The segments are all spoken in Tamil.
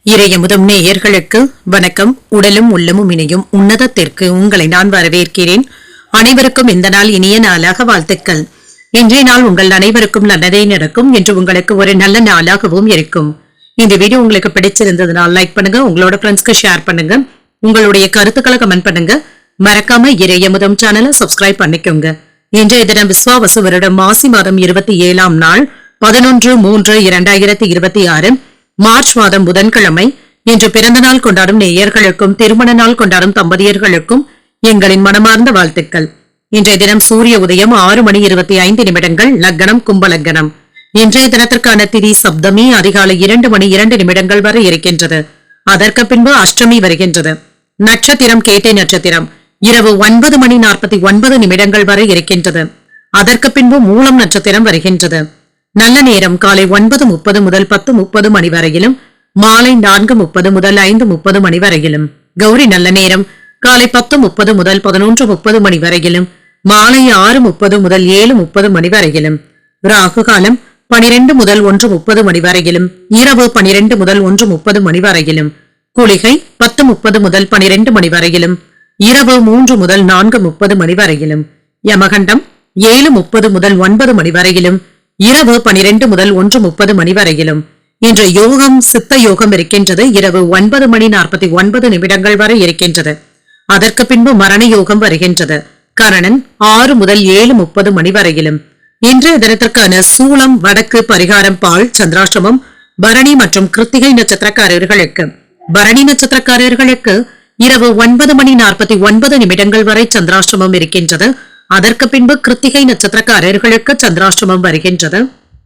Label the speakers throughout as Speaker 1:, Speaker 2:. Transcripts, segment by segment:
Speaker 1: இறையமுதம் நேயர்களுக்கு வணக்கம். உடலும் உள்ளமும் இணையும் உன்னதத்திற்கு உங்களை நான் வரவேற்கிறேன். அனைவருக்கும் இந்த நாள் இனிய நாளாக வாழ்த்துக்கள். இன்றைய நாள் உங்கள் அனைவருக்கும் நல்லதே நடக்கும் என்று உங்களுக்கு ஒரு நல்ல நாளாகவும் இருக்கும். இந்த வீடியோ உங்களுக்கு பிடிச்சிருந்ததுனால் லைக் பண்ணுங்க, உங்களோட ஃப்ரெண்ட்ஸ்க்கு ஷேர் பண்ணுங்க, உங்களுடைய கருத்துக்களை கமெண்ட் பண்ணுங்க. மறக்காம இறையமுதம் சேனலை சப்ஸ்கிரைப் பண்ணிக்கோங்க. இன்றைய தினம் விஸ்வாவசு வருடம் மாசி மாதம் 27ஆம் நாள் 11/3/2026 மார்ச் மாதம் புதன்கிழமை. இன்று பிறந்த நாள் கொண்டாடும் நேயர்களுக்கும் திருமண நாள் கொண்டாடும் தம்பதியர்களுக்கும் எங்களின் மனமார்ந்த வாழ்த்துக்கள். இன்றைய தினம் சூரிய உதயம் 6:25 லக்னம் கும்பலக்னம். இன்றைய தினத்திற்கான திதி சப்தமி அதிகாலை 2:02 வரை இருக்கின்றது. அதற்கு பின்பு அஷ்டமி வருகின்றது. நட்சத்திரம் கேட்டை நட்சத்திரம் இரவு 9:49 வரை இருக்கின்றது. அதற்கு பின்பு மூலம் நட்சத்திரம் வருகின்றது. நல்ல நேரம் காலை 9:30 முதல் 10:30 மணி வரையிலும், மாலை 4:30 முதல் 5:30 மணி வரையிலும். கௌரி நல்ல நேரம் காலை 10:30 முதல் 11:30 மணி வரையிலும், மாலை 6:30 முதல் 7:30 மணி வரையிலும். ராகு காலம் 12 முதல் 1:30 மணி வரையிலும், இரவு 12 முதல் 1:30 மணி வரையிலும். குளிகை 10:30 முதல் 12 மணி வரையிலும், இரவு 3 முதல் 4:30 மணி வரையிலும். யமகண்டம் 7:30 முதல் 9 மணி வரையிலும், இரவு 12 முதல் 1:30 மணி வரையிலும். இன்று யோகம் சித்த யோகம் இருக்கின்றது. இரவு 9:49 வரை இருக்கின்றது. அதற்கு பின்பு மரண யோகம் வருகின்றது. கரணன் 6 முதல் 7:30 மணி வரையிலும். இன்றைய தினத்திற்கான சூலம் வடக்கு, பரிகாரம் பால், சந்திராஷ்டமம் பரணி மற்றும் கிருத்திகை நட்சத்திரக்காரர்களுக்கு. பரணி நட்சத்திரக்காரர்களுக்கு இரவு 9:49 வரை சந்திராஷ்டமம் இருக்கின்றது. அதற்கு பின்பு கிருத்திகை நட்சத்திரக்காரர்களுக்கு சந்திராஷ்டமம் வருகின்றது.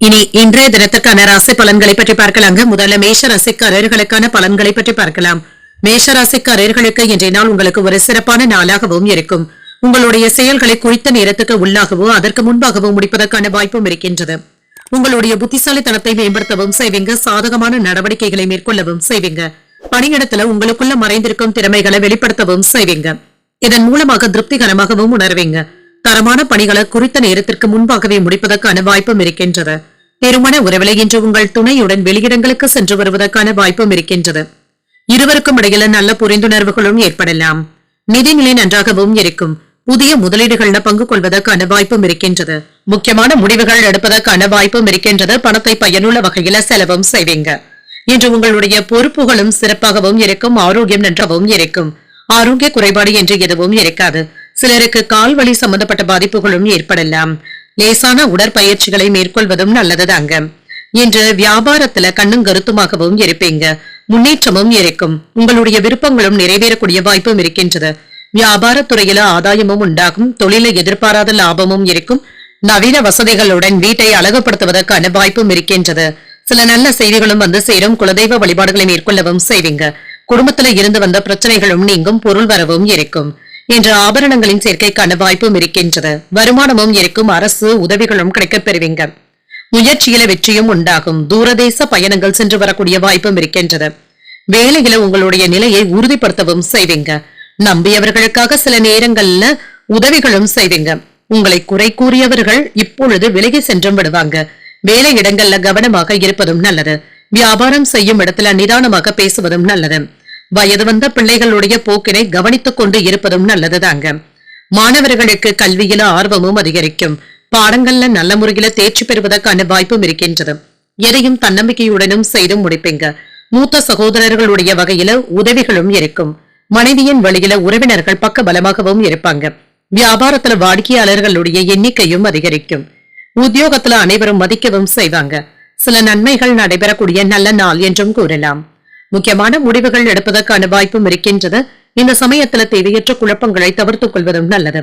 Speaker 1: இனி இன்றைய தினத்துக்கான ராசி பலன்களை பற்றி பார்க்கலாங்க. முதல்ல மேஷ ராசிக்காரர்களுக்கான பலன்களை பற்றி பார்க்கலாம். மேஷ ராசிக்காரர்களுக்கு இன்றைய நாள் உங்களுக்கு ஒரு சிறப்பான நாளாகவும் இருக்கும். உங்களுடைய செயல்களை குறித்த நேரத்துக்கு உள்ளாகவோ அதற்கு முன்பாகவோ முடிப்பதற்கான வாய்ப்பும் இருக்கின்றது. உங்களுடைய புத்திசாலித்தனத்தை மேம்படுத்தவும் செய்வீங்க. சாதகமான நடவடிக்கைகளை மேற்கொள்ளவும் செய்வீங்க. பணியிடத்துல உங்களுக்குள்ள மறைந்திருக்கும் திறமைகளை வெளிப்படுத்தவும் செய்வீங்க. இதன் மூலமாக திருப்திகரமாகவும் உணர்வீங்க. தரமான பணிகளை குறித்த நேரத்திற்கு முன்பாகவே முடிப்பதற்கான வாய்ப்பும் இருக்கின்றது. திருமண உறவிலை இன்று உங்கள் துணையுடன் வெளியிடங்களுக்கு சென்று வருவதற்கான வாய்ப்பும் இருக்கின்றது. இருவருக்கும் இடையில நல்ல புரிந்துணர்வுகளும் ஏற்படலாம். நிதிநிலை நன்றாகவும் இருக்கும். புதிய முதலீடுகள்ல பங்கு கொள்வதற்கான வாய்ப்பும் இருக்கின்றது. முக்கியமான முடிவுகள் எடுப்பதற்கான வாய்ப்பும் இருக்கின்றது. பணத்தை பயனுள்ள வகையில செலவும் செய்வீங்க. இன்று உங்களுடைய பொறுப்புகளும் சிறப்பாகவும் இருக்கும். ஆரோக்கியம் நன்றாகவும் இருக்கும். ஆரோக்கிய குறைபாடு என்று எதுவும் இருக்காது. சிலருக்கு கால்வலி சம்பந்தப்பட்ட பாதிப்புகளும் ஏற்படலாம். லேசான உடற்பயிற்சிகளை மேற்கொள்வதும் நல்லதுதாங்க. இன்று வியாபாரத்துல கண்ணும் கருத்துமாகவும் இருப்பீங்க. முன்னேற்றமும் இருக்கும். உங்களுடைய விருப்பங்களும் நிறைவேறக்கூடிய வாய்ப்பும் இருக்கின்றது. வியாபாரத்துறையில ஆதாயமும் உண்டாகும். தொழிலை எதிர்பாராத லாபமும் இருக்கும். நவீன வசதிகளுடன் வீட்டை அழகுபடுத்துவதற்கான வாய்ப்பும் இருக்கின்றது. சில நல்ல செய்திகளும் வந்து சேரும். குலதெய்வ வழிபாடுகளை மேற்கொள்ளவும் செய்வீங்க. குடும்பத்துல இருந்து வந்த பிரச்சனைகளும் நீங்கும். பொருள் வரவும் இருக்கும். இன்று ஆபரணங்களின் சேர்க்கைக்கான வாய்ப்பும் இருக்கின்றது. வருமானமும் இருக்கும். அரசு உதவிகளும் கிடைக்கப் பெறுவீங்க. முயற்சியில வெற்றியும் உண்டாகும். தூரதேச பயணங்கள் சென்று வரக்கூடிய வாய்ப்பும் இருக்கின்றது. வேலையில உங்களுடைய நிலையை உறுதிப்படுத்தவும் செய்வீங்க. நம்பியவர்களுக்காக சில நேரங்கள்ல உதவிகளும் செய்வீங்க. உங்களை குறை கூறியவர்கள் இப்பொழுது விலகி சென்றும் விடுவாங்க. வேலை இடங்கள்ல கவனமாக இருப்பதும் நல்லது. வியாபாரம் செய்யும் இடத்துல நிதானமாக பேசுவதும் நல்லது. வயது வந்த பிள்ளைகளுடைய போக்கினை கவனித்துக் கொண்டு இருப்பதும் நல்லதுதாங்க. மாணவர்களுக்கு கல்வியில ஆர்வமும் அதிகரிக்கும். பாடங்கள்ல நல்ல முறையில தேர்ச்சி பெறுவதற்கான வாய்ப்பும் இருக்கின்றது. எதையும் தன்னம்பிக்கையுடனும் செய்து முடிப்பீங்க. மூத்த சகோதரர்களுடைய வகையில உதவிகளும் இருக்கும். மனைவியின் வழியில உறவினர்கள் பக்க பலமாகவும் இருப்பாங்க. வியாபாரத்துல வாடிக்கையாளர்களுடைய எண்ணிக்கையும் அதிகரிக்கும். உத்தியோகத்துல அனைவரும் மதிக்கவும் செய்வாங்க. சில நன்மைகள் நடைபெறக்கூடிய நல்ல நாள் என்றும் கூறலாம். முக்கியமான முடிவுகள் எடுப்பதற்கான வாய்ப்பும் இருக்கின்றது. இந்த சமயத்துல தேவையற்ற குழப்பங்களை தவிர்த்துக் கொள்வதும் நல்லது.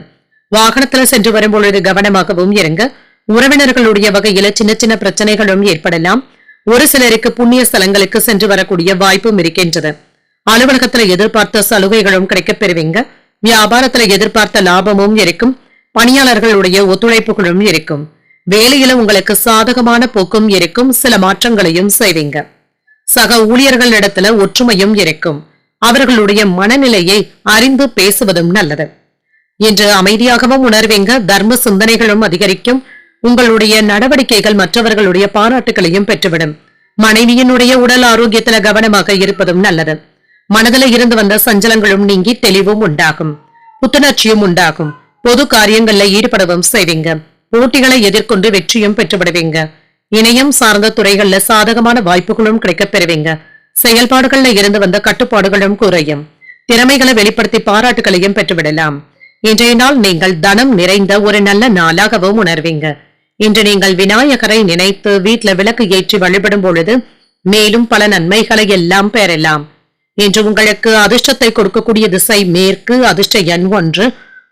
Speaker 1: வாகனத்துல சென்று வரும்பொழுது கவனமாகவும் இருங்க. உறவினர்களுடைய வகையில சின்ன சின்ன பிரச்சனைகளும் ஏற்படலாம். ஒரு சிலருக்கு புண்ணிய ஸ்தலங்களுக்கு சென்று வரக்கூடிய வாய்ப்பும் இருக்கின்றது. அலுவலகத்துல எதிர்பார்த்த சலுகைகளும் கிடைக்கப் பெறுவீங்க. வியாபாரத்துல எதிர்பார்த்த லாபமும் இருக்கும். பணியாளர்களுடைய ஒத்துழைப்புகளும் இருக்கும். வேலையில உங்களுக்கு சாதகமான போக்கும் இருக்கும். சில மாற்றங்களையும் செய்வீங்க. சக ஊழியர்களிடத்துல ஒற்றுமையும் இருக்கும். அவர்களுடைய மனநிலையை அறிந்து பேசுவதும் நல்லது. இன்று அமைதியாகவும் உணர்வீங்க. தர்ம சிந்தனைகளும் அதிகரிக்கும். உங்களுடைய நடவடிக்கைகள் மற்றவர்களுடைய பாராட்டுகளையும் பெற்றுவிடும். மனைவியினுடைய உடல் ஆரோக்கியத்துல கவனமாக இருப்பதும் நல்லது. மனதில இருந்து வந்த சஞ்சலங்களும் நீங்கி தெளிவும் உண்டாகும், புத்துணர்ச்சியும் உண்டாகும். பொது காரியங்கள்ல ஈடுபடவும் செய்வீங்க. போட்டிகளை எதிர்கொண்டு வெற்றியும் பெற்றுவிடுவீங்க. இணையம் சார்ந்த துறைகள்ல சாதகமான வாய்ப்புகளும் கிடைக்கப் பெறுவீங்க. செயல்பாடுகள்ல இருந்து வந்த கட்டுப்பாடுகளும் குறையும். திறமைகளை வெளிப்படுத்தி பாராட்டுகளையும் பெற்றுவிடலாம். இன்றைய நாள் நீங்கள் தனம் நிறைந்த ஒரு நல்ல நாளாகவும் உணர்வீங்க. இன்று நீங்கள் விநாயகரை நினைத்து வீட்டுல விளக்கு ஏற்றி வழிபடும் பொழுது மேலும் பல நன்மைகளை எல்லாம் பெறலாம். இன்று உங்களுக்கு அதிர்ஷ்டத்தை கொடுக்கக்கூடிய திசை மேற்கு, அதிர்ஷ்ட எண் 1,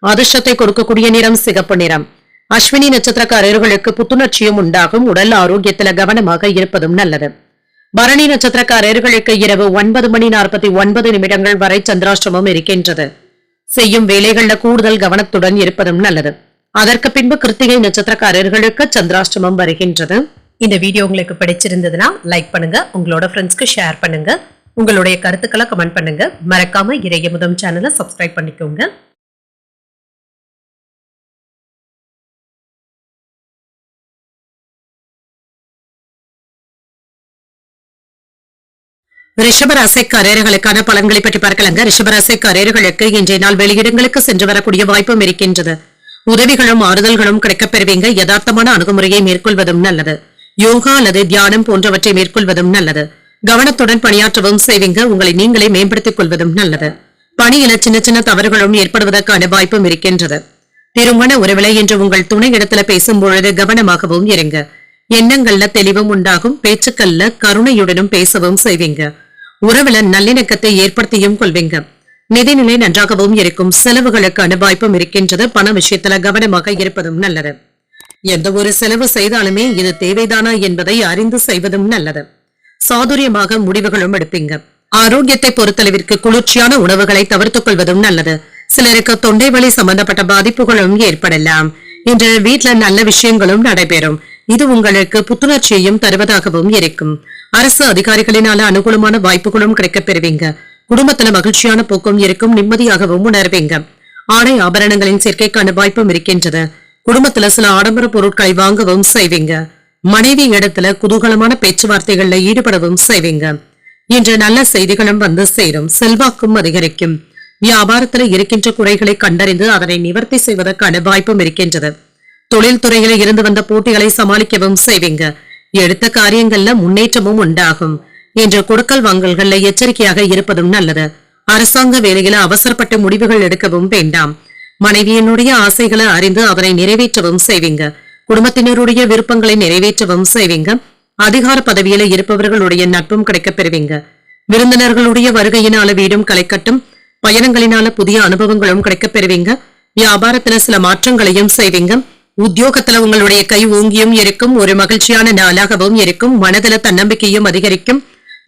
Speaker 1: அதிர்ஷ்டத்தை கொடுக்கக்கூடிய நிறம் சிகப்பு நிறம். அஸ்வினி நட்சத்திரக்காரர்களுக்கு புத்துணர்ச்சியும் உண்டாகும். உடல் ஆரோக்கியத்துல கவனமாக இருப்பதும் நல்லது. பரணி நட்சத்திரக்காரர்களுக்கு இரவு 9:49 வரை சந்திராஷ்டமம் இருக்கின்றது. செய்யும் வேலைகள்ல கூடுதல் கவனத்துடன் இருப்பதும் நல்லது. அதற்கு பின்பு கிருத்திகை நட்சத்திரக்காரர்களுக்கு சந்திராஷ்டமம் வருகின்றது. இந்த வீடியோ உங்களுக்கு பிடிச்சிருந்ததுன்னா லைக் பண்ணுங்க, உங்களோட ஃப்ரெண்ட்ஸ்க்கு ஷேர் பண்ணுங்க, உங்களுடைய கருத்துக்களை கமெண்ட் பண்ணுங்க. மறக்காம இறையமுதம் சேனலை சப்ஸ்கிரைப் பண்ணிக்கோங்க. ரிஷபராசிக்காரர்களுக்கான பலன்களை பற்றி பார்க்கலாங்க. ரிஷபராசிக்காரர்களுக்கு இன்றைய நாள் வெளியிடங்களுக்கு சென்று வரக்கூடிய வாய்ப்பும் இருக்கின்றது. உதவிகளும் ஆறுதல்களும் கிடைக்கப் பெறுவீங்க. யதார்த்தமான அணுகுமுறையை மேற்கொள்வதும் நல்லது. யோகா அல்லது தியானம் போன்றவற்றை மேற்கொள்வதும் நல்லது. கவனத்துடன் பணியாற்றவும் செய்வீங்க. உங்களை நீங்களே மேம்படுத்திக் கொள்வதும் நல்லது. பணியில சின்ன சின்ன தவறுகளும் ஏற்படுவதற்கான வாய்ப்பும் இருக்கின்றது. திருமண உறவிலை என்று உங்கள் துணை இடத்துல பேசும் பொழுது கவனமாகவும் இருங்க. எண்ணங்கள்ல தெளிவும் உண்டாகும். பேச்சுக்கள்ல கருணையுடனும் பேசவும் செய்வீங்க. உறவுல நல்லிணக்கத்தை ஏற்படுத்தியும் கொள்வீங்க. நிதிநிலை நன்றாகவும் இருக்கும். செலவுகளுக்கான வாய்ப்பும் இருக்கின்றது. பண விஷயத்துல கவனமாக இருப்பதும் நல்லது. எந்த ஒரு செலவு செய்தாலுமே இது தேவைதானா என்பதை அறிந்து செய்வதும் நல்லது. சாதுரியமாக முடிவுகளும் எடுப்பீங்க. ஆரோக்கியத்தை பொறுத்தளவிற்கு குளிர்ச்சியான உணவுகளை தவிர்த்துக் கொள்வதும் நல்லது. சிலருக்கு தொண்டை வலி சம்பந்தப்பட்ட பாதிப்புகளும் ஏற்படலாம். இன்று வீட்டுல நல்ல விஷயங்களும் நடைபெறும். இது உங்களுக்கு புத்துணர்ச்சியையும் தருவதாகவும் இருக்கும். அரசு அதிகாரிகளினால அனுகூலமான வாய்ப்புகளும் கிடைக்கப் பெறுவீங்க. குடும்பத்துல மகிழ்ச்சியான போக்கும் இருக்கும். நிம்மதியாகவும் உணர்வீங்க. ஆடை ஆபரணங்களின் சேர்க்கைக்கான வாய்ப்பும் இருக்கின்றது. குடும்பத்துல சில ஆடம்பர பொருட்களை வாங்கவும் செய்வீங்க. மனைவி இடத்துல குதூகலமான பேச்சுவார்த்தைகள்ல ஈடுபடவும் செய்வீங்க. இன்று நல்ல செய்திகளும் வந்து சேரும். செல்வாக்கும் அதிகரிக்கும். வியாபாரத்துல இருக்கின்ற குறைகளை கண்டறிந்து அதனை நிவர்த்தி செய்வதற்கான வாய்ப்பும் இருக்கின்றது. தொழில் துறையில இருந்து வந்த போட்டிகளை சமாளிக்கவும் செய்வீங்க. எடுத்த காரியங்கள்ல முன்னேற்றமும் உண்டாகும். இன்று கொடுக்கல் வாங்கல்கள்ல எச்சரிக்கையாக இருப்பதும் நல்லது. அரசாங்க வேலையில அவசரப்பட்ட முடிவுகள் எடுக்கவும் வேண்டாம். மனைவியினுடைய ஆசைகளை அறிந்து அதனை நிறைவேற்றவும் செய்வீங்க. குடும்பத்தினருடைய விருப்பங்களை நிறைவேற்றவும் செய்வீங்க. அதிகார பதவியில இருப்பவர்களுடைய நட்பும் கிடைக்கப் பெறுவீங்க. விருந்தினர்களுடைய வருகையினால வீடும் களைக்கட்டும். பயணங்களினால புதிய அனுபவங்களும் கிடைக்கப் பெறுவீங்க. வியாபாரத்துல சில மாற்றங்களையும் செய்வீங்க. உத்தியோகத்துல உங்களுடைய கை ஓங்கியும் இருக்கும். ஒரு மகிழ்ச்சியான நாளாகவும் இருக்கும். மனதில தன்னம்பிக்கையும் அதிகரிக்கும்.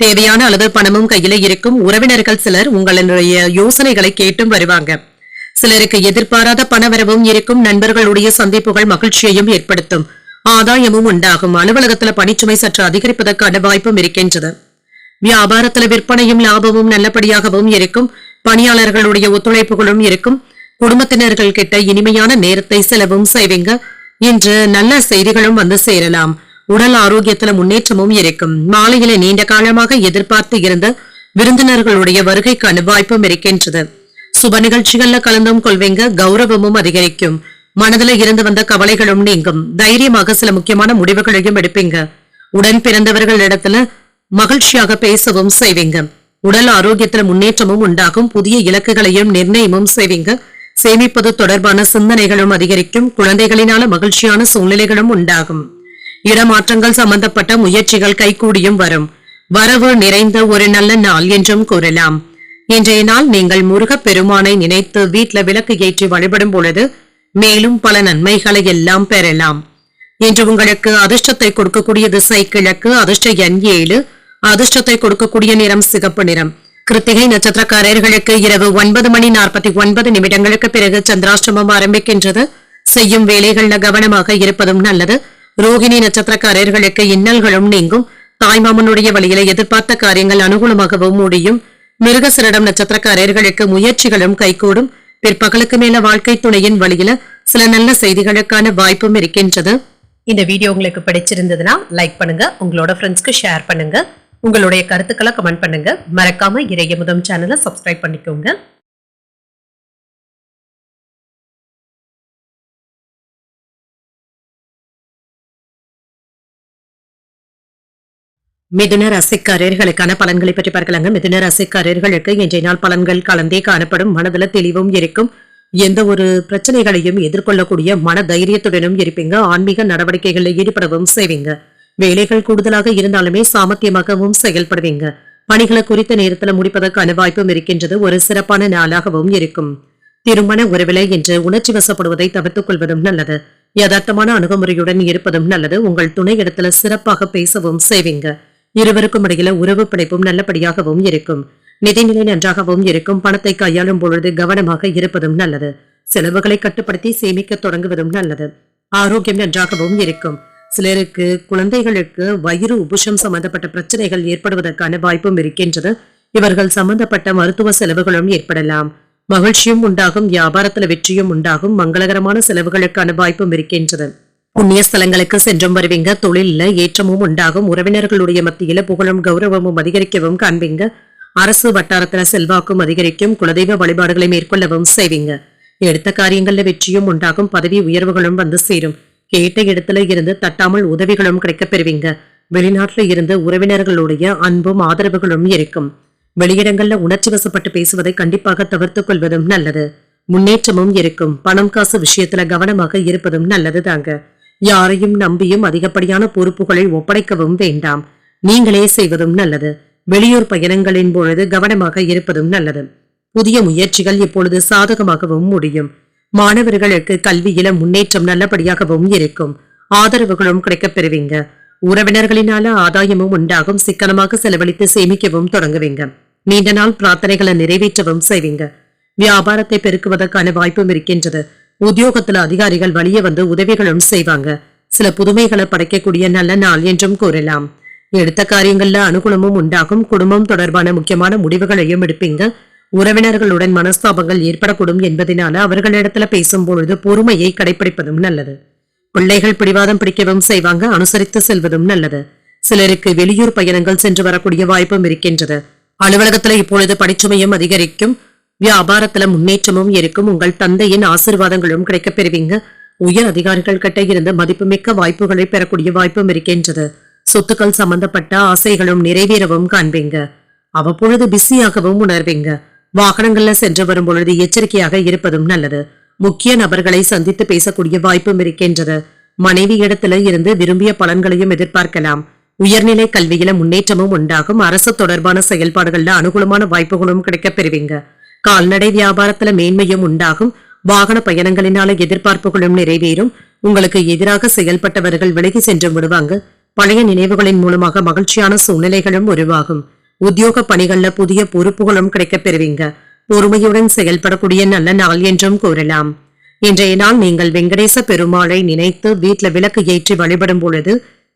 Speaker 1: தேவையான அளவு பணமும் கையில இருக்கும். உறவினர்கள் சிலர் உங்களுடைய யோசனைகளை கேட்டும் வருவாங்க. சிலருக்கு எதிர்பாராத பணவரவும் இருக்கும். நண்பர்களுடைய சந்திப்புகள் மகிழ்ச்சியையும் ஏற்படுத்தும். ஆதாயமும் உண்டாகும். அலுவலகத்துல பணிச்சுமை சற்று அதிகரிப்பதற்கான வாய்ப்பும் இருக்கின்றது. வியாபாரத்துல விற்பனையும் லாபமும் நல்லபடியாகவும் இருக்கும். பணியாளர்களுடைய ஒத்துழைப்புகளும் இருக்கும். குடும்பத்தினர்கள் கிட்ட இனிமையான நேரத்தை செலவும் செய்வீங்க. இன்று நல்ல செய்திகளும் வந்து சேரலாம். உடல் ஆரோக்கியத்துல முன்னேற்றமும் இருக்கும். மாலையில நீண்ட காலமாக எதிர்பார்த்து இருந்த விருந்தினர்களுடைய வருகைக்கான வாய்ப்பும் இருக்கின்றது. சுப நிகழ்ச்சிகள்ல கலந்தும் கொள்வீங்க. கௌரவமும் அதிகரிக்கும். மனதில இருந்து வந்த கவலைகளும் நீங்கும். தைரியமாக சில முக்கியமான முடிவுகளையும் எடுப்பீங்க. உடன் பிறந்தவர்களிடத்துல மகிழ்ச்சியாக பேசவும் செய்வீங்க. உடல் ஆரோக்கியத்துல முன்னேற்றமும் உண்டாகும். புதிய இலக்குகளையும் நிர்ணயமும் செய்வீங்க. சேமிப்பது தொடர்பான சிந்தனைகளும் அதிகரிக்கும். குழந்தைகளினால மகிழ்ச்சியான சூழ்நிலைகளும் உண்டாகும். இடமாற்றங்கள் சம்பந்தப்பட்ட முயற்சிகள் கைகூடியும் வரும். வரவு நிறைந்த ஒரு நல்ல நாள் என்றும் கூறலாம். இன்றைய நாள் நீங்கள் முருகப் பெருமானை நினைத்து வீட்டுல விளக்கு ஏற்றி வழிபடும் பொழுது மேலும் பல நன்மைகளை எல்லாம் பெறலாம். இன்று உங்களுக்கு அதிர்ஷ்டத்தை கொடுக்கக்கூடிய திசை கிழக்கு, அதிர்ஷ்ட எண் 7, அதிர்ஷ்டத்தை கொடுக்கக்கூடிய நிறம் சிகப்பு நிறம். கிருத்திகை நட்சத்திரக்காரர்களுக்கு இரவு 9:49 பிறகு சந்திராஷ்டமம் ஆரம்பிக்கின்றது. செய்யும் வேலைகள்ல கவனமாக இருப்பதும் நல்லது. ரோகிணி நட்சத்திரக்காரர்களுக்கு இன்னல்களும் நீங்கும். தாய்மாமனுடைய வழியில எதிர்பார்த்த காரியங்கள் அனுகூலமாகவும் முடியும். மிருகசிரடம் நட்சத்திரக்காரர்களுக்கு முயற்சிகளும் கைகூடும். பிற்பகலுக்கு மேல வாழ்க்கை துணையின் வழியில சில நல்ல செய்திகளுக்கான வாய்ப்பும் இருக்கின்றது.
Speaker 2: இந்த வீடியோ உங்களுக்கு பிடிச்சிருந்ததுன்னா லைக் பண்ணுங்க, உங்களோட ஃப்ரெண்ட்ஸ்க்கு ஷேர் பண்ணுங்க, உங்களுடைய கருத்துக்களை கமெண்ட் பண்ணுங்க. மறக்காம இறையமுதம் சேனலை சப்ஸ்கிரைப் பண்ணிக்கோங்க.
Speaker 1: மிதுன ராசிக்காரர்களுக்கான பலன்களை பற்றி பார்க்கலாங்க. மிதுன ராசிக்காரர்களுக்கு இன்றைய நாள் பலன்கள் கலந்தே காணப்படும். மனதுல தெளிவும் இருக்கும். எந்த ஒரு பிரச்சனைகளையும் எதிர்கொள்ளக்கூடிய மன தைரியத்துடனும் இருப்பீங்க. ஆன்மீக நடவடிக்கைகளில் ஈடுபடவும் செய்வீங்க. வேலைகள் கூடுதலாக இருந்தாலுமே சாமர்த்தியமாகவும் செயல்படுவீங்க. பணிகளை குறித்த நேரத்தில் முடிப்பதற்கான வாய்ப்பும் இருக்கின்றது. ஒரு சிறப்பான நாளாகவும் இருக்கும். திருமண உறவில என்று உணர்ச்சி வசப்படுவதை தவிர்த்துக் கொள்வதும் நல்லது. யதார்த்தமான அணுகுமுறையுடன் இருப்பதும் நல்லது. உங்கள் துணை இடத்துல சிறப்பாக பேசவும் செய்வீங்க. இருவருக்கும் இடையில உறவு பிணைப்பும் நல்லபடியாகவும் இருக்கும். நிதிநிலை நன்றாகவும் இருக்கும். பணத்தை கையாளும் பொழுது கவனமாக இருப்பதும் நல்லது. செலவுகளை கட்டுப்படுத்தி சேமிக்க தொடங்குவதும் நல்லது. ஆரோக்கியம் நன்றாகவும் இருக்கும். சிலருக்கு குழந்தைகளுக்கு வயிறு உபுஷம் சம்பந்தப்பட்ட பிரச்சனைகள் ஏற்படுவதற்கான வாய்ப்பும் இருக்கின்றது. இவர்கள் சம்பந்தப்பட்ட மருத்துவ செலவுகளும் ஏற்படலாம். மகிழ்ச்சியும் உண்டாகும். வியாபாரத்துல வெற்றியும் உண்டாகும். மங்களகரமான செலவுகளுக்கான வாய்ப்பும் இருக்கின்றது. புண்ணிய ஸ்தலங்களுக்கு சென்றும் வருவீங்க. தொழில ஏற்றமும் உண்டாகும். உறவினர்களுடைய மத்தியில புகழும் கௌரவமும் அதிகரிக்கவும் காண்பீங்க. அரசு வட்டாரத்துல செல்வாக்கும் அதிகரிக்கும். குலதெய்வ வழிபாடுகளை மேற்கொள்ளவும் செய்வீங்க. எடுத்த காரியங்கள்ல வெற்றியும் உண்டாகும். பதவி உயர்வுகளும் வந்து சேரும். கேட்ட இடத்துல இருந்து தட்டாமல் உதவிகளும் கிடைக்கப் பெறுவீங்க. வெளிநாட்டுல இருந்து உறவினர்களுடைய அன்பும் ஆதரவுகளும் இருக்கும். வெளியிடங்கள்ல உணர்ச்சி வசப்பட்டு பேசுவதை கண்டிப்பாக தவிர்த்துக் கொள்வதும் நல்லது. முன்னேற்றமும் இருக்கும். பணம் காசு விஷயத்துல கவனமாக இருப்பதும் நல்லது தாங்க. யாரையும் நம்பியும் அதிகப்படியான பொறுப்புகளை ஒப்படைக்கவும் வேண்டாம். நீங்களே செய்வதும் நல்லது. வெளியூர் பயணங்களின் பொழுது கவனமாக இருப்பதும் நல்லது. புதிய முயற்சிகள் இப்பொழுது சாதகமாகவும் முடியும். மாணவர்களுக்கு கல்வியில முன்னேற்றம் நல்லபடியாகவும் இருக்கும். ஆதரவுகளும் கிடைக்கப் பெறுவீங்க. உறவினர்களினால ஆதாயமும் உண்டாகும். சிக்கனமாக செலவழித்து சேமிக்கவும் தொடங்குவீங்க. நீண்ட நாள் பிரார்த்தனைகளை நிறைவேற்றவும் செய்வீங்க. வியாபாரத்தை பெருக்குவதற்கான வாய்ப்பும் இருக்கின்றது. உத்தியோகத்துல அதிகாரிகள் வழிய வந்து உதவிகளும் செய்வாங்க. சில புதுமைகளை படைக்கக்கூடிய நல்ல நாள் என்றும் கூறலாம். எடுத்த காரியங்கள்ல அனுகூலமும் உண்டாகும். குடும்பம் தொடர்பான முக்கியமான முடிவுகளையும் எடுப்பீங்க. உறவினர்களுடன் மனஸ்தாபங்கள் ஏற்படக்கூடும் என்பதனால அவர்களிடத்துல பேசும் பொழுது பொறுமையை கடைபிடிப்பதும் நல்லது. பிள்ளைகள் பிடிவாதம் பிடிக்கவும் செய்வாங்க. அனுசரித்து செல்வதும் நல்லது. சிலருக்கு வெளியூர் பயணங்கள் சென்று வரக்கூடிய வாய்ப்பும் இருக்கின்றது. அலுவலகத்துல இப்பொழுது பணிச்சுமையும் அதிகரிக்கும். வியாபாரத்துல முன்னேற்றமும் இருக்கும். உங்கள் தந்தையின் ஆசீர்வாதங்களும் கிடைக்கப் பெறுவீங்க. உயர் அதிகாரிகள் கிட்ட இருந்து மதிப்புமிக்க வாய்ப்புகளை பெறக்கூடிய வாய்ப்பும் இருக்கின்றது. சொத்துக்கள் சம்பந்தப்பட்ட ஆசைகளும் நிறைவேறவும் காண்பீங்க. அவ்வப்பொழுது பிஸியாகவும் உணர்வீங்க. வாகனங்கள்ல சென்று வரும் பொழுது எச்சரிக்கையாக இருப்பதும் நல்லது. முக்கிய நபர்களை சந்தித்து பேசக்கூடிய வாய்ப்பும் இருக்கின்றது. மனைவி இடத்துல இருந்து விரும்பிய பலன்களையும் எதிர்பார்க்கலாம். உயர்நிலை கல்வியில முன்னேற்றமும் உண்டாகும். அரசு தொடர்பான செயல்பாடுகள்ல அனுகூலமான வாய்ப்புகளும் கிடைக்கப் பெறுவீங்க. கால்நடை வியாபாரத்துல மேன்மையும் உண்டாகும். வாகன பயணங்களினால எதிர்பார்ப்புகளும் நிறைவேறும். உங்களுக்கு எதிராக செயல்பட்டவர்கள் விலகி சென்று விடுவாங்க. பழைய நினைவுகளின் மூலமாக மகிழ்ச்சியான சூழ்நிலைகளும் உருவாகும். உத்தியோக பணிகள்ல புதிய பொறுப்புகளும் கிடைக்கப் பெறுவீங்க. பொறுமையுடன் செயல்படக்கூடிய நல்ல நாள் என்றும் கூறலாம். இன்றைய நாள் நீங்கள் வெங்கடேச பெருமாளை நினைத்து வீட்டுல விளக்கு ஏற்றி வழிபடும் பொழுது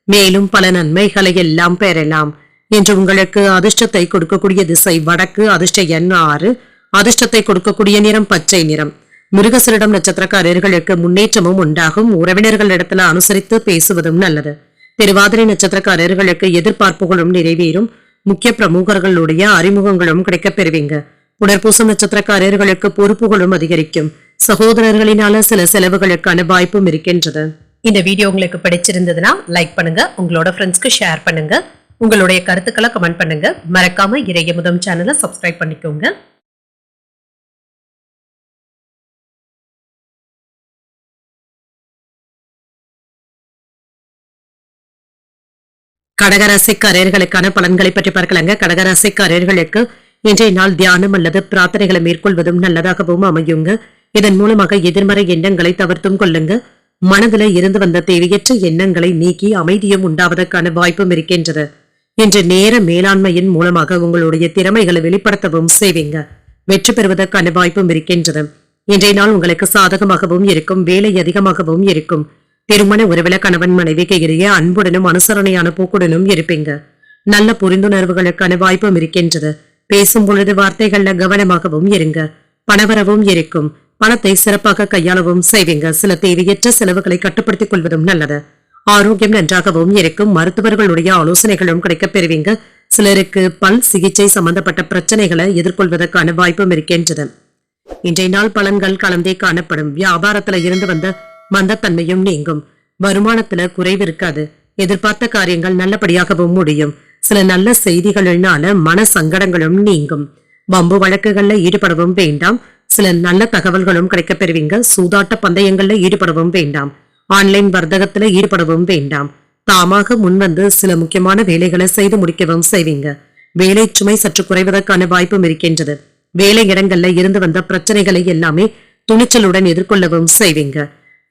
Speaker 1: மேலும் பல நன்மைகளை எல்லாம் பெறலாம். இன்று உங்களுக்கு அதிர்ஷ்டத்தை கொடுக்கக்கூடிய திசை வடக்கு. அதிர்ஷ்ட எண் 6. அதிர்ஷ்டத்தை கொடுக்கக்கூடிய நிறம் பச்சை நிறம். மிருகசீரிடம் நட்சத்திரக்காரர்களுக்கு முன்னேற்றமும் உண்டாகும். உறவினர்களிடத்துல அனுசரித்து பேசுவதும் நல்லது. திருவாதிரை நட்சத்திரக்காரர்களுக்கு எதிர்பார்ப்புகளும் நிறைவேறும். முக்கிய பிரமுகர்களுடைய அறிமுகங்களும் கிடைக்கப் பெறுவீங்க. புனர்பூசம் நட்சத்திரக்காரர்களுக்கு பொறுப்புகளும் அதிகரிக்கும். சகோதரர்களினால சில செலவுகளுக்கான வாய்ப்பும் இருக்கின்றது.
Speaker 2: இந்த வீடியோ உங்களுக்கு பிடிச்சிருந்ததுன்னா லைக் பண்ணுங்க, உங்களோட ஃப்ரெண்ட்ஸ்க்கு ஷேர் பண்ணுங்க, உங்களுடைய கருத்துக்களை கமெண்ட் பண்ணுங்க. மறக்காம இறையமுதம் சேனலை சப்ஸ்கிரைப் பண்ணிக்கோங்க.
Speaker 1: கடகராசிக்காரர்களுக்கான பலன்களை பற்றி பார்க்கலாங்க. கடகராசிக்காரர்களுக்கு இன்றைய நாள் தியானம் அல்லது பிரார்த்தனைகளை மேற்கொள்வதும் நல்லதாகவும் அமையுங்க. இதன் மூலமாக எதிர்மறை எண்ணங்களை தவிர்த்தும் கொள்ளுங்க. மனதில இருந்து வந்த தேவையற்ற எண்ணங்களை நீக்கி அமைதியும் உண்டாவதற்கான வாய்ப்பும் இருக்கின்றது. இன்று நேர மேலாண்மையின் மூலமாக உங்களுடைய திறமைகளை வெளிப்படுத்தவும் செய்வீங்க. வெற்றி பெறுவதற்கான வாய்ப்பும் இருக்கின்றது. இன்றைய நாள் உங்களுக்கு சாதகமாகவும் இருக்கும். வேலை அதிகமாகவும் இருக்கும். திருமண உறவில கணவன் மனைவிக்கு இடையே அன்புடனும் அனுசரணையான போக்குடனும் இருப்பீங்க. நல்ல புரிந்துணர்வுகளுக்கான வாய்ப்பும் இருக்கின்றது. பேசும் பொழுது வார்த்தைகள்ல கவனமாகவும் இருங்க. பணவரவும் இருக்கும். பணத்தை சிறப்பாக கையாளவும் செய்வீங்க. சில தேவையற்ற செலவுகளை கட்டுப்படுத்திக் கொள்வதும் நல்லது. ஆரோக்கியம் நன்றாகவும் இருக்கும். மருத்துவர்களுடைய ஆலோசனைகளும் கிடைக்கப் பெறுவீங்க. சிலருக்கு பல் சிகிச்சை சம்பந்தப்பட்ட பிரச்சனைகளை எதிர்கொள்வதற்கான வாய்ப்பும் இருக்கின்றது. இன்றைய நாள் பலன்கள் கலந்தே காணப்படும். வியாபாரத்துல இருந்து வந்த மந்தத்தன்மையும் நீங்கும். வருமானத்துல குறைவு இருக்காது. எதிர்பார்த்த காரியங்கள் நல்லபடியாகவும் முடியும். சில நல்ல செய்திகளினால மன சங்கடங்களும் நீங்கும். வம்பு வழக்குகள்ல ஈடுபடவும் வேண்டாம். சில நல்ல தகவல்களும் கிடைக்கப் பெறுவீங்க. சூதாட்ட பந்தயங்கள்ல ஈடுபடவும் வேண்டாம். ஆன்லைன் வர்த்தகத்துல ஈடுபடவும் வேண்டாம். தாமாக முன்வந்து சில முக்கியமான வேலைகளை செய்து முடிக்கவும் செய்வீங்க. வேலை சுமை சற்று குறைவதற்கான வாய்ப்பும் இருக்கின்றது. வேலை இடங்கள்ல இருந்து வந்த பிரச்சனைகளை எல்லாமே துணிச்சலுடன் எதிர்கொள்ளவும் செய்வீங்க.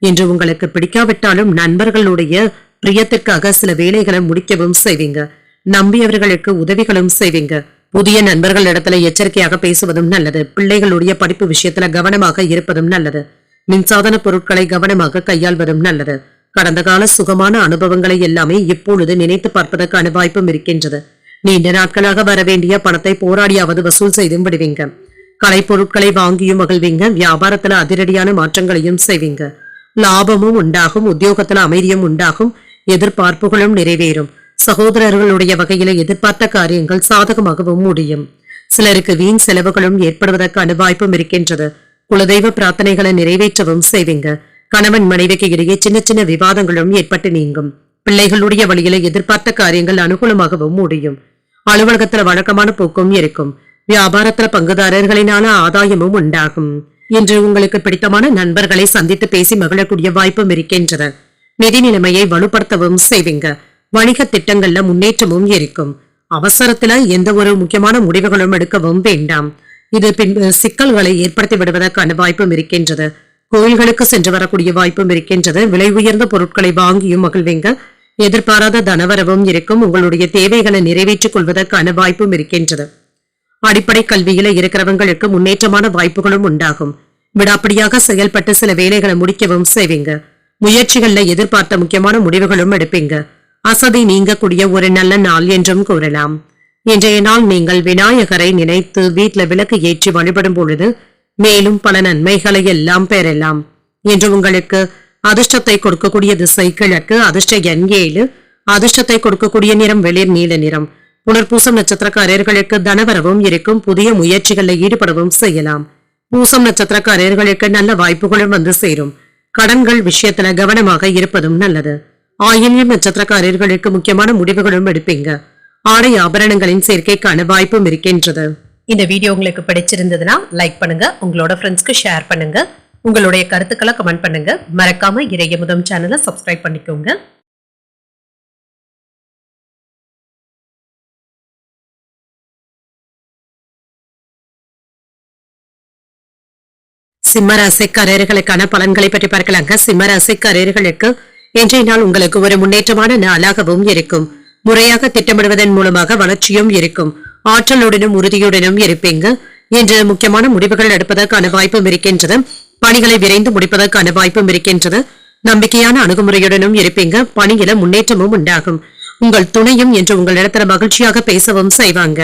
Speaker 1: இன்று உங்களுக்கு பிடிக்காவிட்டாலும் நண்பர்களுடைய பிரியத்திற்காக சில வேலைகளை முடிக்கவும் செய்வீங்க. நம்பியவர்களுக்கு உதவிகளும் செய்வீங்க. புதிய நண்பர்களிடத்துல எச்சரிக்கையாக பேசுவதும் நல்லது. பிள்ளைகளுடைய படிப்பு விஷயத்துல கவனமாக இருப்பதும் நல்லது. மின்சாதன பொருட்களை கவனமாக கையாள்வதும் நல்லது. கடந்த கால சுகமான அனுபவங்களை எல்லாமே இப்பொழுது நினைத்து பார்ப்பதற்கான வாய்ப்பும் இருக்கின்றது. நீண்ட நாட்களாக வர வேண்டிய பணத்தை போராடியாவது வசூல் செய்தும் விடுவீங்க. கலைப்பொருட்களை வாங்கியும் மகிழ்வீங்க. வியாபாரத்துல அதிரடியான மாற்றங்களையும் செய்வீங்க. லாபமும் உண்டாகும். உத்தியோகத்துல அமைதியும் உண்டாகும். எதிர்பார்ப்புகளும் நிறைவேறும். சகோதரர்களுடைய வகையில எதிர்பார்த்த காரியங்கள் சாதகமாகவும் முடியும். சிலருக்கு வீண் செலவுகளும் ஏற்படுவதற்கான வாய்ப்பும் இருக்கின்றது. குலதெய்வ பிரார்த்தனைகளை நிறைவேற்றவும் செய்வீங்க. கணவன் மனைவிக்கு இடையே சின்ன சின்ன விவாதங்களும் ஏற்பட்டு நீங்கும். பிள்ளைகளுடைய வழியில எதிர்பார்த்த காரியங்கள் அனுகூலமாகவும் முடியும். அலுவலகத்துல வழக்கமான போக்கும் இருக்கும். வியாபாரத்துல பங்குதாரர்களினால ஆதாயமும் உண்டாகும். இன்று உங்களுக்கு பிடித்தமான நண்பர்களை சந்தித்து பேசி மகிழக்கூடிய வாய்ப்பும் இருக்கின்றது. நிதி நிலைமையை வலுப்படுத்தவும் செய்வீங்க. வணிக திட்டங்கள்ல முன்னேற்றமும் இருக்கும். அவசரத்துல எந்த ஒரு முக்கியமான முடிவுகளும் எடுக்கவும் வேண்டாம். இது பின்பு சிக்கல்களை ஏற்படுத்தி விடுவதற்கான வாய்ப்பும் இருக்கின்றது. கோயில்களுக்கு சென்று வரக்கூடிய வாய்ப்பும் இருக்கின்றது. விலை உயர்ந்த பொருட்களை வாங்கியும் மகிழ்வீங்க. எதிர்பாராத தனவரவும் இருக்கும். உங்களுடைய தேவைகளை நிறைவேற்றிக் கொள்வதற்கான வாய்ப்பும் இருக்கின்றது. அடிப்படை கல்வியில இருக்கிறவங்களுக்கு முன்னேற்றமான வாய்ப்புகளும் உண்டாகும். விடாப்பிடியாக செயல்பட்டு சில வேலைகளை முடிக்கவும் செய்வீங்க. முயற்சிகள்ல எதிர்பார்த்த முக்கியமான முடிவுகளும் எடுப்பீங்க. அசதி நீங்கக்கூடிய ஒரு நல்ல நாள் என்றும் கூறலாம். இன்றைய நாள் நீங்கள் விநாயகரை நினைத்து வீட்டுல விளக்கு ஏற்றி வழிபடும் பொழுது மேலும் பல நன்மைகளை எல்லாம் பெறலாம். இன்று உங்களுக்கு அதிர்ஷ்டத்தை கொடுக்கக்கூடிய திசை கிழக்கு. அதிர்ஷ்ட எண் 7. அதிர்ஷ்டத்தை கொடுக்கக்கூடிய நிறம் வெளிர் நீல நிறம். புனர்பூசம் நட்சத்திரக்காரர்களுக்கு தனவரவும் இருக்கும். புதிய முயற்சிகளில் ஈடுபடவும் செய்யலாம். பூசம் நட்சத்திரக்காரர்களுக்கு நல்ல வாய்ப்புகளும் வந்து சேரும். கடன்கள் விஷயத்துல கவனமாக இருப்பதும் நல்லது. ஆயில்யம் நட்சத்திரக்காரர்களுக்கு முக்கியமான முடிவுகளும் எடுப்பீங்க. ஆடை ஆபரணங்களின் சேர்க்கைக்கான வாய்ப்பும் இருக்கின்றது.
Speaker 2: இந்த வீடியோ உங்களுக்கு பிடிச்சிருந்ததுன்னா லைக் பண்ணுங்க. உங்களோட ஃப்ரெண்ட்ஸ்க்கு ஷேர் பண்ணுங்க. உங்களுடைய கருத்துக்களை கமெண்ட் பண்ணுங்க. மறக்காம இறையமுதம் சேனலை சப்ஸ்கிரைப் பண்ணிக்கோங்க.
Speaker 1: சிம்மராசிக்காரர்களுக்கான பலன்களை பற்றி பார்க்கலாங்க. சிம்மராசிக்காரர்களுக்கு இன்றைய நாள் உங்களுக்கு ஒரு முன்னேற்றமான நாளாகவும் இருக்கும். முறையாக திட்டமிடுவதன் மூலமாக வளர்ச்சியும் இருக்கும். ஆற்றலுடனும் உறுதியுடனும் இருப்பீங்க. இன்று முக்கியமான முடிவுகள் எடுப்பதற்கான வாய்ப்பும் இருக்கின்றது. பணிகளை விரைந்து முடிப்பதற்கான வாய்ப்பும் இருக்கின்றது. நம்பிக்கையான அணுகுமுறையுடனும் இருப்பீங்க. பணியில முன்னேற்றமும் உண்டாகும். உங்கள் துணையும் இன்று உங்களிடத்துல மகிழ்ச்சியாக பேசவும் செய்வாங்க.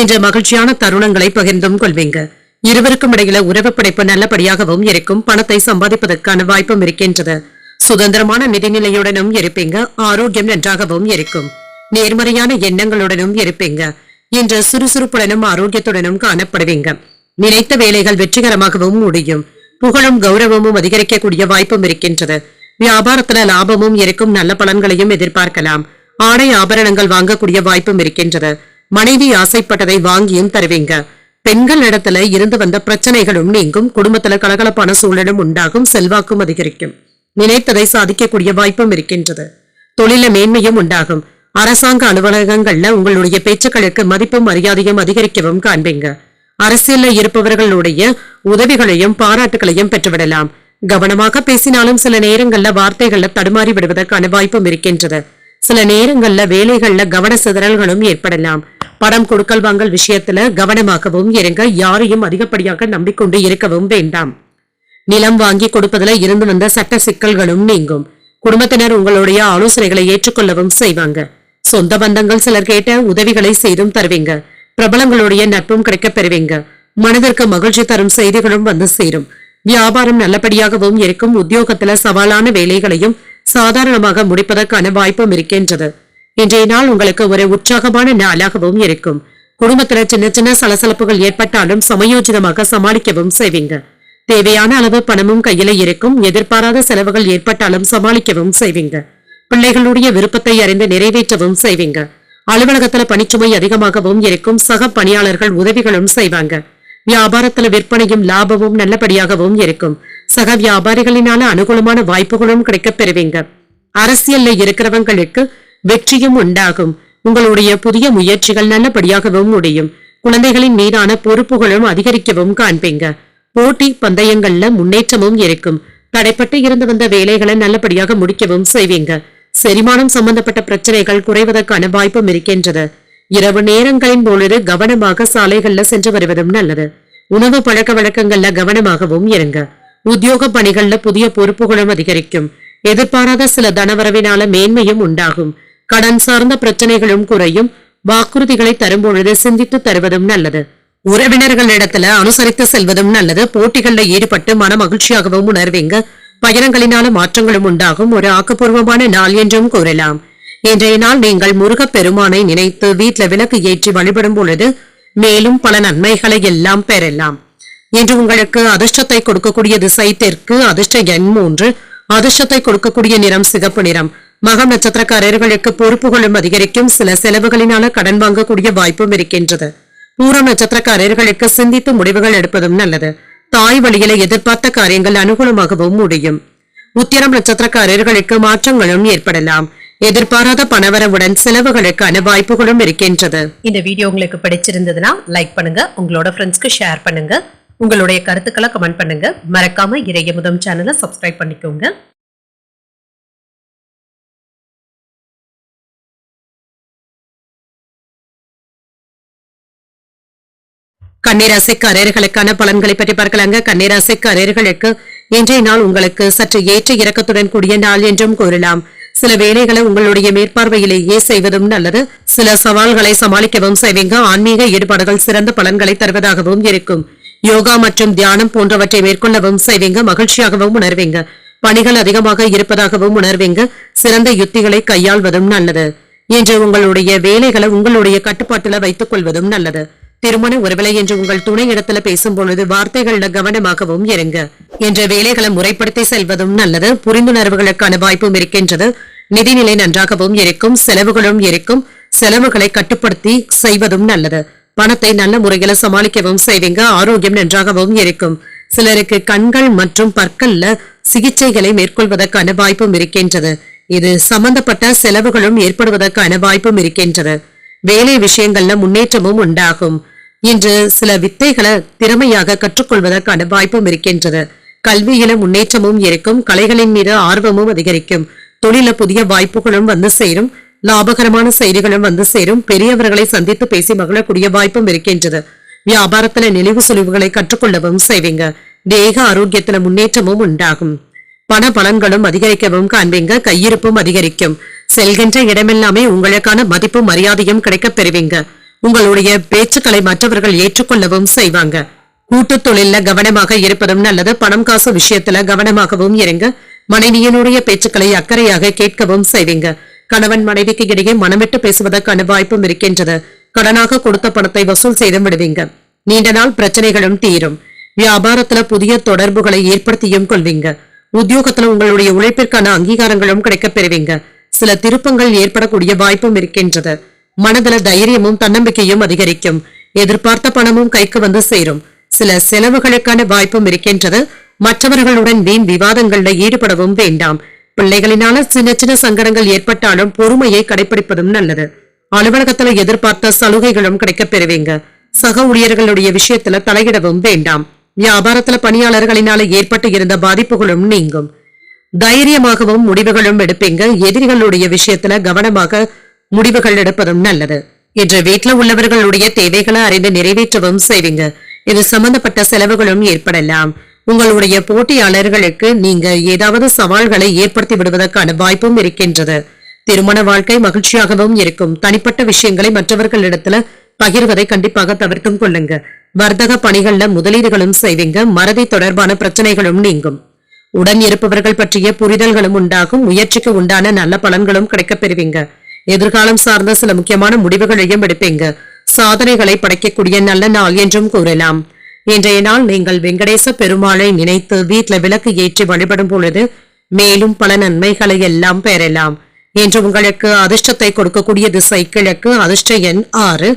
Speaker 1: இன்று மகிழ்ச்சியான தருணங்களை பகிர்ந்தும் கொள்வீங்க. இருவருக்கும் இடையில உறவு படைப்பு நல்லபடியாகவும் இருக்கும். பணத்தை சம்பாதிப்பதற்கான வாய்ப்பும் இருக்கின்றது. சுதந்திரமான நிதிநிலையுடனும் இருப்பீங்க. ஆரோக்கியம் நன்றாகவும் இருக்கும். நேர்மறையான எண்ணங்களுடனும் இருப்பீங்க. இன்று சுறுசுறுப்புடனும் ஆரோக்கியத்துடனும் காணப்படுவீங்க. நினைத்த வேலைகள் வெற்றிகரமாகவும் முடியும். புகழும் கௌரவமும் அதிகரிக்கக்கூடிய வாய்ப்பும் இருக்கின்றது. வியாபாரத்துல லாபமும் இருக்கும். நல்ல பலன்களையும் எதிர்பார்க்கலாம். ஆடை ஆபரணங்கள் வாங்கக்கூடிய வாய்ப்பும் இருக்கின்றது. மனைவி ஆசைப்பட்டதை வாங்கியும் தருவீங்க. பெண்கள் இடத்துல இருந்து வந்த பிரச்சனைகளும் நீங்கும். குடும்பத்துல கலகலப்பான சூழலும் உண்டாகும். செல்வாக்கும் அதிகரிக்கும். நினைத்ததை சாதிக்கக்கூடிய வாய்ப்பும் இருக்கின்றது. தொழில மேன்மையும் உண்டாகும். அரசாங்க அலுவலகங்கள்ல உங்களுடைய பேச்சுக்களுக்கு மதிப்பும் மரியாதையும் அதிகரிக்கவும் காண்பீங்க. அரசியல்ல இருப்பவர்களுடைய உதவிகளையும் பாராட்டுகளையும் பெற்றுவிடலாம். கவனமாக பேசினாலும் சில நேரங்கள்ல வார்த்தைகள்ல தடுமாறி விடுவதற்கான வாய்ப்பும் இருக்கின்றது. சில நேரங்கள்ல வேலைகள்ல கவன சிதறல்களும் ஏற்படலாம். படம் கொடுக்கல் வாங்கல் விஷயத்துல கவனமாகவும் இருங்க. யாரையும் அதிகப்படியாக நம்பிக்கொண்டு இருக்கவும் வேண்டாம். நிலம் வாங்கி கொடுப்பதுல இருந்து வந்த சட்ட சிக்கல்களும் நீங்கும். குடும்பத்தினர் உங்களுடைய ஆலோசனைகளை ஏற்றுக்கொள்ளவும் செய்வாங்க. சொந்த பந்தங்கள் சிலர் கேட்ட உதவிகளை செய்தும் தருவீங்க. பிரபலங்களுடைய நட்பும் கிடைக்கப் பெறுவீங்க. மனதிற்கு மகிழ்ச்சி தரும் செய்திகளும் வந்து சேரும். வியாபாரம் நல்லபடியாகவும் இருக்கும். உத்தியோகத்துல சவாலான வேலைகளையும் சாதாரணமாக முடிப்பதற்கான வாய்ப்பும் இருக்கின்றது. இன்றைய நாள் உங்களுக்கு ஒரு உற்சாகமான நாளாகவும் இருக்கும். குடும்பத்துல சின்ன சின்ன சலசலப்புகள் ஏற்பட்டாலும் சமயோஜிதமாக சமாளிக்கவும் செய்வீங்க. தேவையான அளவு பணமும் கையில இருக்கும். எதிர்பாராத செலவுகள் ஏற்பட்டாலும் சமாளிக்கவும் செய்வீங்க. பிள்ளைகளுடைய விருப்பத்தை அறிந்து நிறைவேற்றவும் செய்வீங்க. அலுவலகத்துல பணிச்சுமை அதிகமாகவும் இருக்கும். சக பணியாளர்கள் உதவிகளும் செய்வாங்க. வியாபாரத்துல விற்பனையும் லாபமும் நல்லபடியாகவும் இருக்கும். சக வியாபாரிகளினால அனுகூலமான வாய்ப்புகளும் கிடைக்கப் பெறுவீங்க. அரசியல்ல இருக்கிறவங்களுக்கு வெற்றியும் உண்டாகும். உங்களுடைய புதிய முயற்சிகள் நல்லபடியாகவும் முடியும். குழந்தைகளின் மீதான பொறுப்புகளும் அதிகரிக்கவும் காண்பீங்க. போட்டி பந்தயங்கள்ல முன்னேற்றமும் இருக்கும். தடைப்பட்டு இருந்து வந்த வேலைகளை நல்லபடியாக முடிக்கவும் செய்வீங்க. செரிமானம் சம்பந்தப்பட்ட பிரச்சனைகள் குறைவதற்கான வாய்ப்பும் இருக்கின்றது. இரவு நேரங்களின் பொழுது கவனமாக சாலைகள்ல சென்று வருவதும் நல்லது. உணவு பழக்க வழக்கங்கள்ல கவனமாகவும் இருங்க. உத்தியோக பணிகள்ல புதிய பொறுப்புகளும் அதிகரிக்கும். எதிர்பாராத சில தனவரவினால மேன்மையும் உண்டாகும். கடன் சார்ந்த பிரச்சனைகளும் குறையும். வாக்குறுதிகளை தரும் பொழுது சிந்தித்து தருவதும் நல்லது. உறவினர்களிடத்துல அனுசரித்து செல்வதும் நல்லது. போட்டிகள்ல ஈடுபட்டு மன மகிழ்ச்சியாகவும் உணர்வீங்க. பயணங்களினால மாற்றங்களும் உண்டாகும். ஒரு ஆக்கப்பூர்வமான நாள் என்றும் கூறலாம். இன்றைய நாள் நீங்கள் முருகப் பெருமானை நினைத்து வீட்டுல விளக்கு ஏற்றி வழிபடும் பொழுது மேலும் பல நன்மைகளை எல்லாம் பெறலாம். இன்று உங்களுக்கு அதிர்ஷ்டத்தை கொடுக்கக்கூடிய திசை தெற்கு. அதிர்ஷ்ட எண் 3. அதிர்ஷ்டத்தை கொடுக்கக்கூடிய நிறம் சிகப்பு நிறம். மகம் நட்சத்திரக்காரர்களுக்கு பொறுப்புகளும் அதிகரிக்கும். சில செலவுகளினால கடன் வாங்கக்கூடிய வாய்ப்பும் இருக்கின்றது. பூரம் நட்சத்திரக்காரர்களுக்கு சிந்தித்து முடிவுகள் எடுப்பதும் நல்லது. தாய் வழியில எதிர்பார்த்த காரியங்கள் அனுகூலமாகவும் முடியும். உத்திரம் நட்சத்திரக்காரர்களுக்கு மாற்றங்களும் ஏற்படலாம். எதிர்பாராத பணவரவுடன் செலவுகளுக்கான வாய்ப்புகளும் இருக்கின்றது.
Speaker 2: இந்த வீடியோ உங்களுக்கு பிடிச்சிருந்ததுன்னா லைக் பண்ணுங்க. உங்களோட ஃப்ரெண்ட்ஸ்க்கு ஷேர் பண்ணுங்க. உங்களுடைய கருத்துக்களை கமெண்ட் பண்ணுங்க. மறக்காம இறையமுதம் சேனலை சப்ஸ்கிரைப் பண்ணிக்கோங்க.
Speaker 1: கன்னிராசிக்காரர்களுக்கான பலன்களை பற்றி பார்க்கலாங்க. கன்னிராசிக்காரர்களுக்கு இன்றைய நாள் உங்களுக்கு சற்று ஏற்ற இறக்கத்துடன் கூடிய நாள் என்றும் கூறலாம். சில வேலைகளை உங்களுடைய மேற்பார்வையிலேயே செய்வதும் நல்லது. சில சவால்களை சமாளிக்கவும் செய்வீங்க. ஆன்மீக ஈடுபாடுகள் சிறந்த பலன்களை தருவதாகவும் இருக்கும். யோகா மற்றும் தியானம் போன்றவற்றை மேற்கொள்ளவும் செய்வீங்க. மகிழ்ச்சியாகவும் உணர்வீங்க. பணிகள் அதிகமாக இருப்பதாகவும் உணர்வீங்க. சிறந்த யுத்திகளை கையாள்வதும் நல்லது. இன்று உங்களுடைய வேலைகளை உங்களுடைய கட்டுப்பாட்டுல வைத்துக் கொள்வதும் நல்லது. திருமண உறவிலை என்று உங்கள் துணை இடத்துல பேசும் பொழுது வார்த்தைகள்ல கவனமாகவும் இருங்க. என்ற வேலைகளை முறைப்படுத்தி செல்வதும் நல்லது. புரிந்துணர்வுகளுக்கான வாய்ப்பும் இருக்கின்றது. நிதிநிலை நன்றாகவும் இருக்கும். செலவுகளும் இருக்கும். செலவுகளை கட்டுப்படுத்தி செய்வதும் நல்லது. பணத்தை நல்ல முறையில சமாளிக்கவும் செய்வீங்க. ஆரோக்கியம் நன்றாகவும் இருக்கும். சிலருக்கு கண்கள் மற்றும் பற்கள்ல சிகிச்சைகளை மேற்கொள்வதற்கான வாய்ப்பும் இருக்கின்றது. இது சம்பந்தப்பட்ட செலவுகளும் ஏற்படுவதற்கான வாய்ப்பும் இருக்கின்றது. வேலை விஷயங்கள்ல முன்னேற்றமும் உண்டாகும். இன்று சில வித்தைகளை திறமையாக கற்றுக்கொள்வதற்கான வாய்ப்பும் இருக்கின்றது. கல்வியில முன்னேற்றமும் இருக்கும். கலைகளின் மீது ஆர்வமும் அதிகரிக்கும். தொழில புதிய வாய்ப்புகளும் வந்து சேரும். லாபகரமான செய்திகளும் வந்து சேரும். பெரியவர்களை சந்தித்து பேசி மகிழக்கூடிய வாய்ப்பும் இருக்கின்றது. வியாபாரத்துல நெளிவு சுழிவுகளை கற்றுக்கொள்ளவும் செய்வீங்க. தேக ஆரோக்கியத்துல முன்னேற்றமும் உண்டாகும். பண பலன்களும் அதிகரிக்கவும் காண்பீங்க. கையிருப்பும் அதிகரிக்கும். செல்கின்ற இடமெல்லாமே உங்களுக்கான மதிப்பும் மரியாதையும் கிடைக்கப் பெறுவீங்க. உங்களுடைய பேச்சுக்களை மற்றவர்கள் ஏற்றுக்கொள்ளவும் செய்வாங்க. கூட்டு தொழில கவனமாக இருப்பதும் நல்லது. பணம் காசு விஷயத்துல கவனமாகவும் இருங்க. மனைவியினுடைய பேச்சுக்களை அக்கறையாக கேட்கவும் செய்வீங்க. கணவன் மனைவிக்கு இடையே மனமிட்டு பேசுவதற்கான வாய்ப்பும் இருக்கின்றது. கடனாக கொடுத்த பணத்தை வசூல் செய்து விடுவீங்க. நீண்ட நாள் பிரச்சனைகளும் தீரும். வியாபாரத்துல புதிய தொடர்புகளை ஏற்படுத்தியும் கொள்வீங்க. உத்தியோகத்துல உங்களுடைய உழைப்பிற்கான அங்கீகாரங்களும் கிடைக்கப் பெறுவீங்க. சில திருப்பங்கள் ஏற்படக்கூடிய வாய்ப்பும் இருக்கின்றது. மனதில தைரியமும் தன்னம்பிக்கையும் அதிகரிக்கும். எதிர்பார்த்த பணமும் கைக்கு வந்து சேரும். சில செலவுகளுக்கான வாய்ப்பும் இருக்கின்றது. மற்றவர்களுடன் வீண் விவாதங்கள்ல ஈடுபடவும் வேண்டாம். பிள்ளைகளினால சின்ன சின்ன சங்கடங்கள் ஏற்பட்டாலும் பொறுமையை கடைபிடிப்பதும் நல்லது. அலுவலகத்துல எதிர்பார்த்த சலுகைகளும் கிடைக்கப் பெறுவீங்க. சக ஊழியர்களுடைய விஷயத்துல தலையிடவும் வேண்டாம். வியாபாரத்துல பணியாளர்களினால ஏற்பட்டு இருந்த பாதிப்புகளும் நீங்கும். தைரியமாகவும் முடிவுகளும் எடுப்பீங்க. எதிரிகளுடைய விஷயத்துல கவனமாக முடிவுகள் எடுப்பதும் நல்லது. இன்று வீட்டுல உள்ளவர்களுடைய தேவைகளை அறிந்து நிறைவேற்றவும் செய்வீங்க. இது சம்பந்தப்பட்ட செலவுகளும் ஏற்படலாம். உங்களுடைய போட்டியாளர்களுக்கு நீங்க ஏதாவது சவால்களை ஏற்படுத்தி விடுவதற்கான வாய்ப்பும் இருக்கின்றது. திருமண வாழ்க்கை மகிழ்ச்சியாகவும் இருக்கும். தனிப்பட்ட விஷயங்களை மற்றவர்களிடத்துல பகிர்வதை கண்டிப்பாக தவிர்த்தும் கொள்ளுங்க. வர்த்தக பணிகள்ல முதலீடுகளும் செய்வீங்க. மறதி தொடர்பான பிரச்சனைகளும் நீங்கும். உடன் இருப்பவர்கள் பற்றிய புரிதல்களும் உண்டாகும். முயற்சிக்கு உண்டான நல்ல பலன்களும் கிடைக்கப் பெறுவீங்க. எதிர்காலம் சார்ந்த சில முக்கியமான முடிவுகளையும் எடுப்பீங்க. சாதனைகளை படைக்கக்கூடிய நல்ல நாள் என்றும் கூறலாம். இன்றைய நாள் நீங்கள் வெங்கடேச பெருமாளை நினைத்து வீட்டில் விளக்கு ஏற்றி வழிபடும் பொழுது மேலும் பல நன்மைகளை எல்லாம் பெறலாம். இன்று உங்களுக்கு அதிர்ஷ்டத்தை கொடுக்கக்கூடிய திசை கிழக்கு. அதிர்ஷ்ட எண் 6.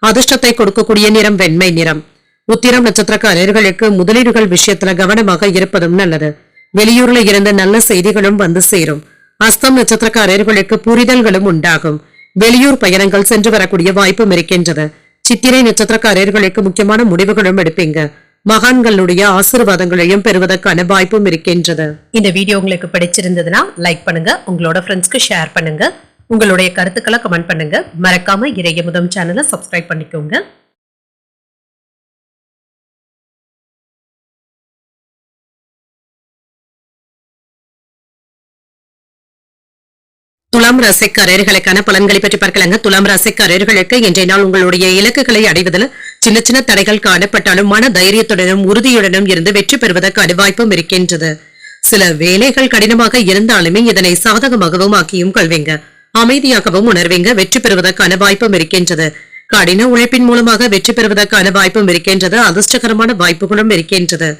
Speaker 1: அதிர்ஷ்டத்தை கொடுக்கக்கூடிய நிறம் வெண்மை நிறம். உத்திரம் நட்சத்திரக்காரர்களுக்கு முதலீடுகள் விஷயத்துல கவனமாக இருப்பதும் நல்லது. வெளியூர்ல இருந்து நல்ல செய்திகளும் வந்து சேரும். அஸ்தம் நட்சத்திரக்காரர்களுக்கு புரிதல்களும் உண்டாகும். வெளியூர் பயணங்கள் சென்று வரக்கூடிய வாய்ப்பும் இருக்கின்றது. சித்திரை நட்சத்திரக்காரர்களுக்கு முக்கியமான முடிவுகளும் எடுப்பீங்க. மகான்களுடைய ஆசீர்வாதங்களையும் பெறுவதற்கான வாய்ப்பும் இருக்கின்றது.
Speaker 2: இந்த வீடியோ உங்களுக்கு பிடிச்சிருந்ததுன்னா லைக் பண்ணுங்க, உங்களோட ஃப்ரெண்ட்ஸ்க்கு ஷேர் பண்ணுங்க, உங்களுடைய கருத்துக்களை கமெண்ட் பண்ணுங்க. மறக்காம இறையமுதம் சேனலை சப்ஸ்கிரைப் பண்ணிக்கோங்க.
Speaker 1: துலாம் ராசிக்காரர்களுக்கான பலன்களை பற்றி பார்க்கலாங்க. துலாம் ராசிக்காரர்களுக்கு இன்றைய நாள் உங்களுடைய இலக்குகளை அடைவதில் சின்ன சின்ன தடைகள் காணப்பட்டாலும் மன தைரியத்துடனும் உறுதியுடனும் இருந்து வெற்றி பெறுவதற்கான வாய்ப்பும் இருக்கின்றது. சில வேலைகள் கடினமாக இருந்தாலுமே இதனை சாதகமாகவும் ஆக்கியும் கொள்வீங்க. அமைதியாகவும் உணர்வீங்க. வெற்றி பெறுவதற்கான வாய்ப்பும் இருக்கின்றது. கடின உழைப்பின் மூலமாக வெற்றி பெறுவதற்கான வாய்ப்பும் இருக்கின்றது. அதிர்ஷ்டகரமான வாய்ப்புகளும் இருக்கின்றது.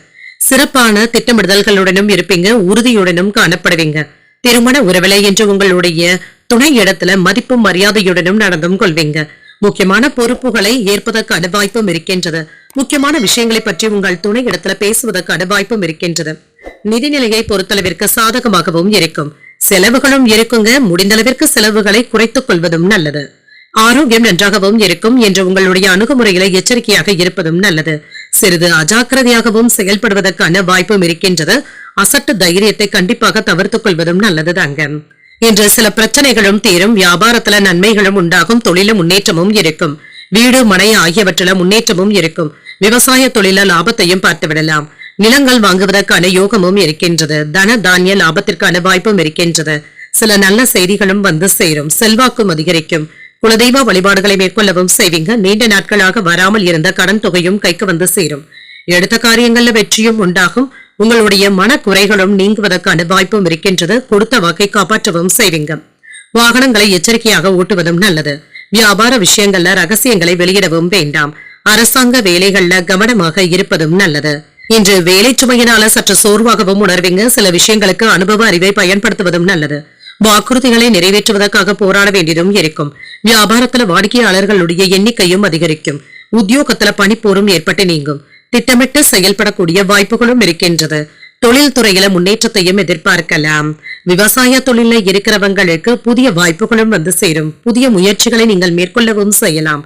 Speaker 1: சிறப்பான திட்டமிடுதல்களுடனும் இருப்பீங்க. உறுதியுடனும் காணப்படுவீங்க. திருமண உறவிலை என்று உங்களுடைய துணை இடத்துல மதிப்பும் மரியாதையுடனும் நடந்தும் கொள்வீங்க. முக்கியமான பொறுப்புகளை ஏற்பதற்கான வாய்ப்பும் இருக்கின்றது. முக்கியமான விஷயங்களை பற்றி உங்கள் துணை இடத்துல பேசுவதற்கான வாய்ப்பும் இருக்கின்றது. நிதிநிலையை பொறுத்தளவிற்கு சாதகமாகவும் இருக்கும். செலவுகளும் இருக்குங்க. முடிந்தளவிற்கு செலவுகளை குறைத்துக் கொள்வதும் நல்லது. ஆரோக்கியம் நன்றாகவும் இருக்கும் என்று உங்களுடைய அணுகுமுறைகளை எச்சரிக்கையாக இருப்பதும் நல்லது. சிறிது அஜாக்கிரதையாகவும் செயல்படுவதற்கான வாய்ப்பும் இருக்கின்றது. அசட்டு தைரியத்தை கண்டிப்பாக தவிர்த்துக் கொள்வதும் நல்லதுதாங்க. இன்று சில பிரச்சனைகளும் தீரும். வியாபாரத்துல நன்மைகளும் உண்டாகும். தொழில முன்னேற்றமும் இருக்கும். வீடு மனை ஆகியவற்றில முன்னேற்றமும் இருக்கும். விவசாய தொழில லாபத்தையும் பார்த்து விடலாம். நிலங்கள் வாங்குவதற்கான யோகமும் இருக்கின்றது. தன தானிய லாபத்திற்கான வாய்ப்பும் இருக்கின்றது. சில நல்ல செய்திகளும் வந்து சேரும். செல்வாக்கும் அதிகரிக்கும். குலதெய்வ வழிபாடுகளை மேற்கொள்ளவும் செய்வீங்க. நீண்ட நாட்களாக வராமல் இருந்த கடன் தொகையும் கைக்கு வந்து சேரும். எடுத்த காரியங்கள்ல வெற்றியும் உண்டாகும். உங்களுடைய மனக்குறைகளும் நீங்குவதற்கான வாய்ப்பும் இருக்கின்றது. கொடுத்த வாக்கை காப்பாற்றவும் செய்வீங்க. வாகனங்களை எச்சரிக்கையாக ஓட்டுவதும் நல்லது. வியாபார விஷயங்கள்ல ரகசியங்களை வெளியிடவும் வேண்டாம். அரசாங்க வேலைகள்ல கவனமாக இருப்பதும் நல்லது. இன்று வேலை சுமையினால சற்று சோர்வாகவும் உணர்வீங்க. சில விஷயங்களுக்கு அனுபவ அறிவை பயன்படுத்துவதும் நல்லது. வாக்குறுதிகளை நிறைவேற்றுவதற்காக போராட வேண்டியதும் இருக்கும். வியாபாரத்துல வாடிக்கையாளர்களுடைய எண்ணிக்கையும் அதிகரிக்கும். உத்தியோகத்துல பணிப்போரும் ஏற்பட்டு நீங்கும். திட்டமிட்டு செயல்படக்கூடிய வாய்ப்புகளும் இருக்கின்றது. தொழில் துறையில முன்னேற்றத்தையும் எதிர்பார்க்கலாம். விவசாய தொழில இருக்கிறவங்களுக்கு புதிய வாய்ப்புகளும் வந்து சேரும். புதிய முயற்சிகளை நீங்கள் மேற்கொள்ளவும் செய்யலாம்.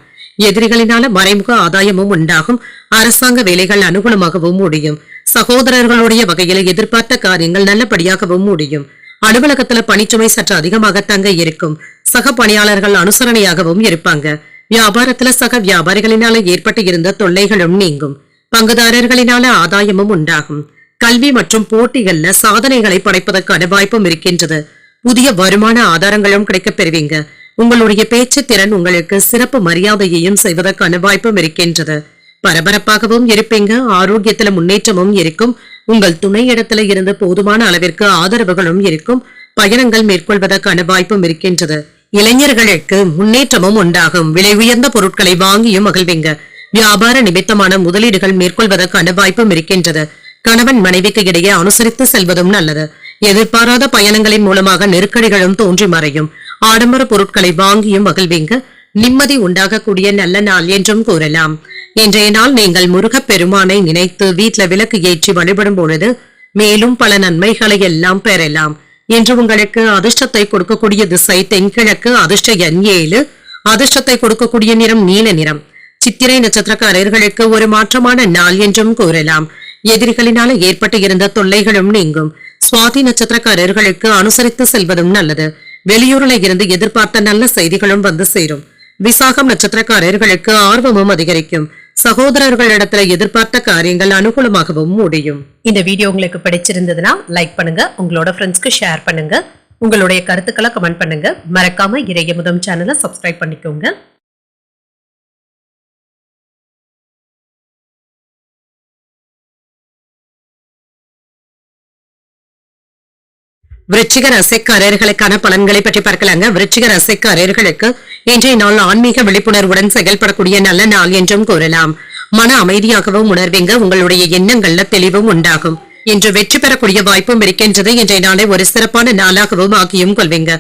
Speaker 1: எதிரிகளினால மறைமுக ஆதாயமும் உண்டாகும். அரசாங்க வேலைகள் அனுகூலமாகவும் முடியும். சகோதரர்களுடைய வகையில எதிர்பார்த்த காரியங்கள் நல்லபடியாகவும் முடியும். அலுவலகத்துல பணிச்சுமை சற்று அதிகமாக தங்க இருக்கும். சக பணியாளர்கள் அனுசரணையாகவும் இருப்பாங்க. வியாபாரத்துல சக வியாபாரிகளினால ஏற்பட்டு இருந்த தொல்லைகளும் நீங்கும். பங்குதாரர்களினால ஆதாயமும் உண்டாகும். கல்வி மற்றும் போட்டிகள்ல சாதனைகளை படைப்பதற்கான வாய்ப்பும் இருக்கின்றது. புதிய வருமான ஆதாரங்களும் கிடைக்கப் பெறுவீங்க. உங்களுடைய பேச்சு திறன் உங்களுக்கு சிறப்பு மரியாதையையும் செய்வதற்கான வாய்ப்பும் இருக்கின்றது. பரபரப்பாகவும் இருப்பீங்க. ஆரோக்கியத்துல முன்னேற்றமும் இருக்கும். உங்கள் துணை இடத்துல இருந்து போதுமான அளவிற்கு ஆதரவுகளும் இருக்கும். பயணங்கள் மேற்கொள்வதற்கான வாய்ப்பும் இருக்கின்றது. இளைஞர்களுக்கு முன்னேற்றமும் உண்டாகும். விலை உயர்ந்த பொருட்களை வாங்கியும் மகிழ்வீங்க. வியாபார நிமித்தமான முதலீடுகள் மேற்கொள்வதற்கான வாய்ப்பும் இருக்கின்றது. கணவன் மனைவிக்கு இடையே அனுசரித்து செல்வதும் நல்லது. எதிர்பாராத பயணங்களின் மூலமாக நெருக்கடிகளும் தோன்றி மறையும். ஆடம்பர பொருட்களை வாங்கியும் மகிழ்வீங்க. நிம்மதி உண்டாகக்கூடிய நல்ல நாள் என்றும் கூறலாம். இன்றைய நாள் நீங்கள் முருகப் பெருமானை நினைத்து வீட்ல விளக்கு ஏற்றி வழிபடும் பொழுது மேலும் பல நன்மைகளை எல்லாம் பெறலாம். இன்று உங்களுக்கு அதிர்ஷ்டத்தை கொடுக்கக்கூடிய திசை தென்கிழக்கு. அதிர்ஷ்ட எண் 7. அதிர்ஷ்டத்தை கொடுக்கக்கூடிய நிறம் நீல நிறம். சித்திரை நட்சத்திரக்காரர்களுக்கு ஒரு மாற்றமான நாள் என்றும் கூறலாம். எதிரிகளினால ஏற்பட்டு இருந்த தொல்லைகளும் நீங்கும். சுவாதி நட்சத்திரக்காரர்களுக்கு அனுசரித்து செல்வதும் நல்லது. வெளியூரில் இருந்து எதிர்பார்த்த நல்ல செய்திகளும் வந்து சேரும். விசாகம் நட்சத்திரக்காரர்களுக்கு ஆர்வமும் அதிகரிக்கும். சகோதரர்களிடத்துல எதிர்பார்த்த காரியங்கள் அனுகூலமாகவும் முடியும்.
Speaker 2: இந்த வீடியோ உங்களுக்கு பிடிச்சிருந்ததுன்னா லைக் பண்ணுங்க, உங்களோட ஃப்ரெண்ட்ஸ்க்கு ஷேர் பண்ணுங்க, உங்களுடைய கருத்துக்களை கமெண்ட் பண்ணுங்க. மறக்காம இறையமுதம் சேனலை சப்ஸ்கிரைப் பண்ணிக்கோங்க.
Speaker 1: விருச்சிக ராசிக்காரர்களுக்கான பலன்களை பற்றி பார்க்கலாங்க. விருச்சிக ராசிக்காரர்களுக்கு இன்றைய நாள் ஆன்மீக விழிப்புணர்வுடன் செயல்படக்கூடிய நல்ல நாள் என்றும் கூறலாம். மன அமைதியாகவும் உணர்வீங்க. உங்களுடைய எண்ணங்கள்ல தெளிவும் உண்டாகும். இன்று வெற்றி பெறக்கூடிய வாய்ப்பும் இருக்கின்றது. இன்றைய நாளை ஒரு சிறப்பான நாளாகவும் ஆக்கியும் கொள்வீங்க.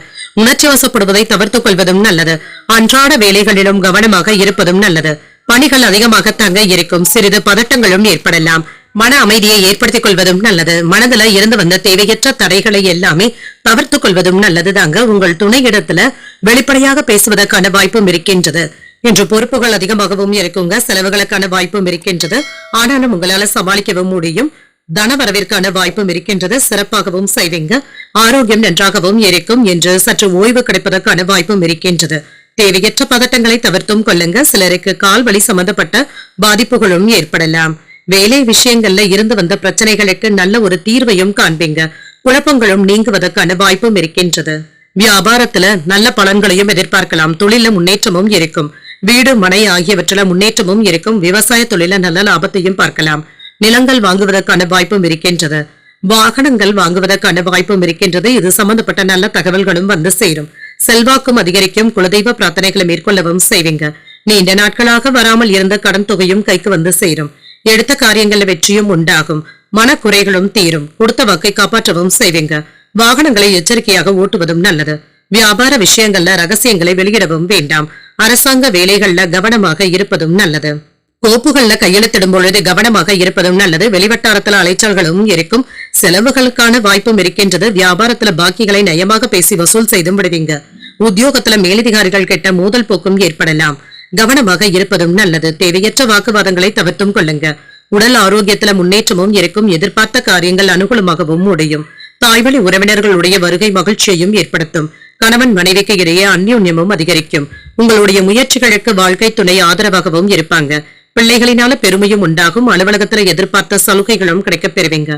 Speaker 1: உணர்ச்சி வசப்படுவதை தவிர்த்துக் கொள்வதும் நல்லது. அன்றாட வேலைகளிலும் கவனமாக இருப்பதும் நல்லது. பணிகள் அதிகமாக தங்க இருக்கும். சிறிது பதட்டங்களும் ஏற்படலாம். மன அமைதியை ஏற்படுத்திக் கொள்வதும் நல்லது. மனதுல இருந்து வந்த தேவையற்ற தடைகளை எல்லாமே தவிர்த்துக் கொள்வதும் நல்லது தாங்க. உங்கள் துணையிடத்துல வெளிப்படையாக பேசுவதற்கான வாய்ப்பும் இருக்கின்றது. இன்று பொறுப்புகள் அதிகமாகவும் இருக்குங்க. செலவுகளுக்கான வாய்ப்பும் இருக்கின்றது. ஆனாலும் உங்களால சமாளிக்கவும் முடியும். தனவரவிற்கான வாய்ப்பும் இருக்கின்றது. சிறப்பாகவும் செய்வீங்க. ஆரோக்கியம் நன்றாகவும் இருக்கும். என்று சற்று ஓய்வு கிடைப்பதற்கான வாய்ப்பும் இருக்கின்றது. தேவையற்ற பதட்டங்களை தவிர்த்தும் கொள்ளுங்க. சிலருக்கு கால்வலி சம்பந்தப்பட்ட பாதிப்புகளும் ஏற்படலாம். வேலை விஷயங்கள்ல இருந்து வந்த பிரச்சனைகளுக்கு நல்ல ஒரு தீர்வையும் காண்பீங்க. குழப்பங்களும் நீங்குவதற்கான வாய்ப்பும் இருக்கின்றது. வியாபாரத்துல நல்ல பலன்களையும் எதிர்பார்க்கலாம். தொழில முன்னேற்றமும் இருக்கும். வீடு மனை ஆகியவற்றில முன்னேற்றமும் இருக்கும். விவசாய தொழில நல்ல லாபத்தையும் பார்க்கலாம். நிலங்கள் வாங்குவதற்கான வாய்ப்பும் இருக்கின்றது. வாகனங்கள் வாங்குவதற்கான வாய்ப்பும் இருக்கின்றது. இது சம்பந்தப்பட்ட நல்ல தகவல்களும் வந்து சேரும். செல்வாக்கும் அதிகரிக்கும். குலதெய்வ பிரார்த்தனைகளை மேற்கொள்ளவும் செய்வீங்க. நீண்ட நாட்களாக வராமல் இருந்த கடன் தொகையும் கைக்கு வந்து சேரும். எடுத்த காரியங்கள்ல வெற்றியும் உண்டாகும். மனக்குறைகளும் தீரும். கொடுத்த வாக்கை காப்பாற்றவும் செய்வீங்க. வாகனங்களை எச்சரிக்கையாக ஓட்டுவதும் நல்லது. வியாபார விஷயங்கள்ல ரகசியங்களை வெளியிடவும் வேண்டாம். அரசாங்க வேலைகள்ல கவனமாக இருப்பதும் நல்லது. கோப்புகள்ல கையெழுத்திடும் பொழுது கவனமாக இருப்பதும் நல்லது. வெளிவட்டாரத்துல அலைச்சல்களும் இருக்கும். செலவுகளுக்கான வாய்ப்பும் இருக்கின்றது. வியாபாரத்துல பாக்கிகளை நயமாக பேசி வசூல் செய்தும் விடுவீங்க. உத்தியோகத்துல மேலதிகாரிகள் கிட்ட மோதல் போக்கும் ஏற்படலாம். கவனமாக இருப்பதும் நல்லது. தேவையற்ற வாக்குவாதங்களை தவிர்த்தும் கொள்ளுங்க. உடல் ஆரோக்கியத்துல முன்னேற்றமும் இருக்கும். எதிர்பார்த்த காரியங்கள் அனுகூலமாகவும் முடியும். தாய்வழி உறவினர்களுடைய வருகை மகிழ்ச்சியையும் ஏற்படுத்தும். கணவன் மனைவிக்கு இடையே அந்யோன்யமும் அதிகரிக்கும். உங்களுடைய முயற்சிகளுக்கு வாழ்க்கை துணை ஆதரவாகவும் இருப்பாங்க. பிள்ளைகளினால பெருமையும் உண்டாகும். அலுவலகத்துல எதிர்பார்த்த சலுகைகளும் கிடைக்கப் பெறுவீங்க.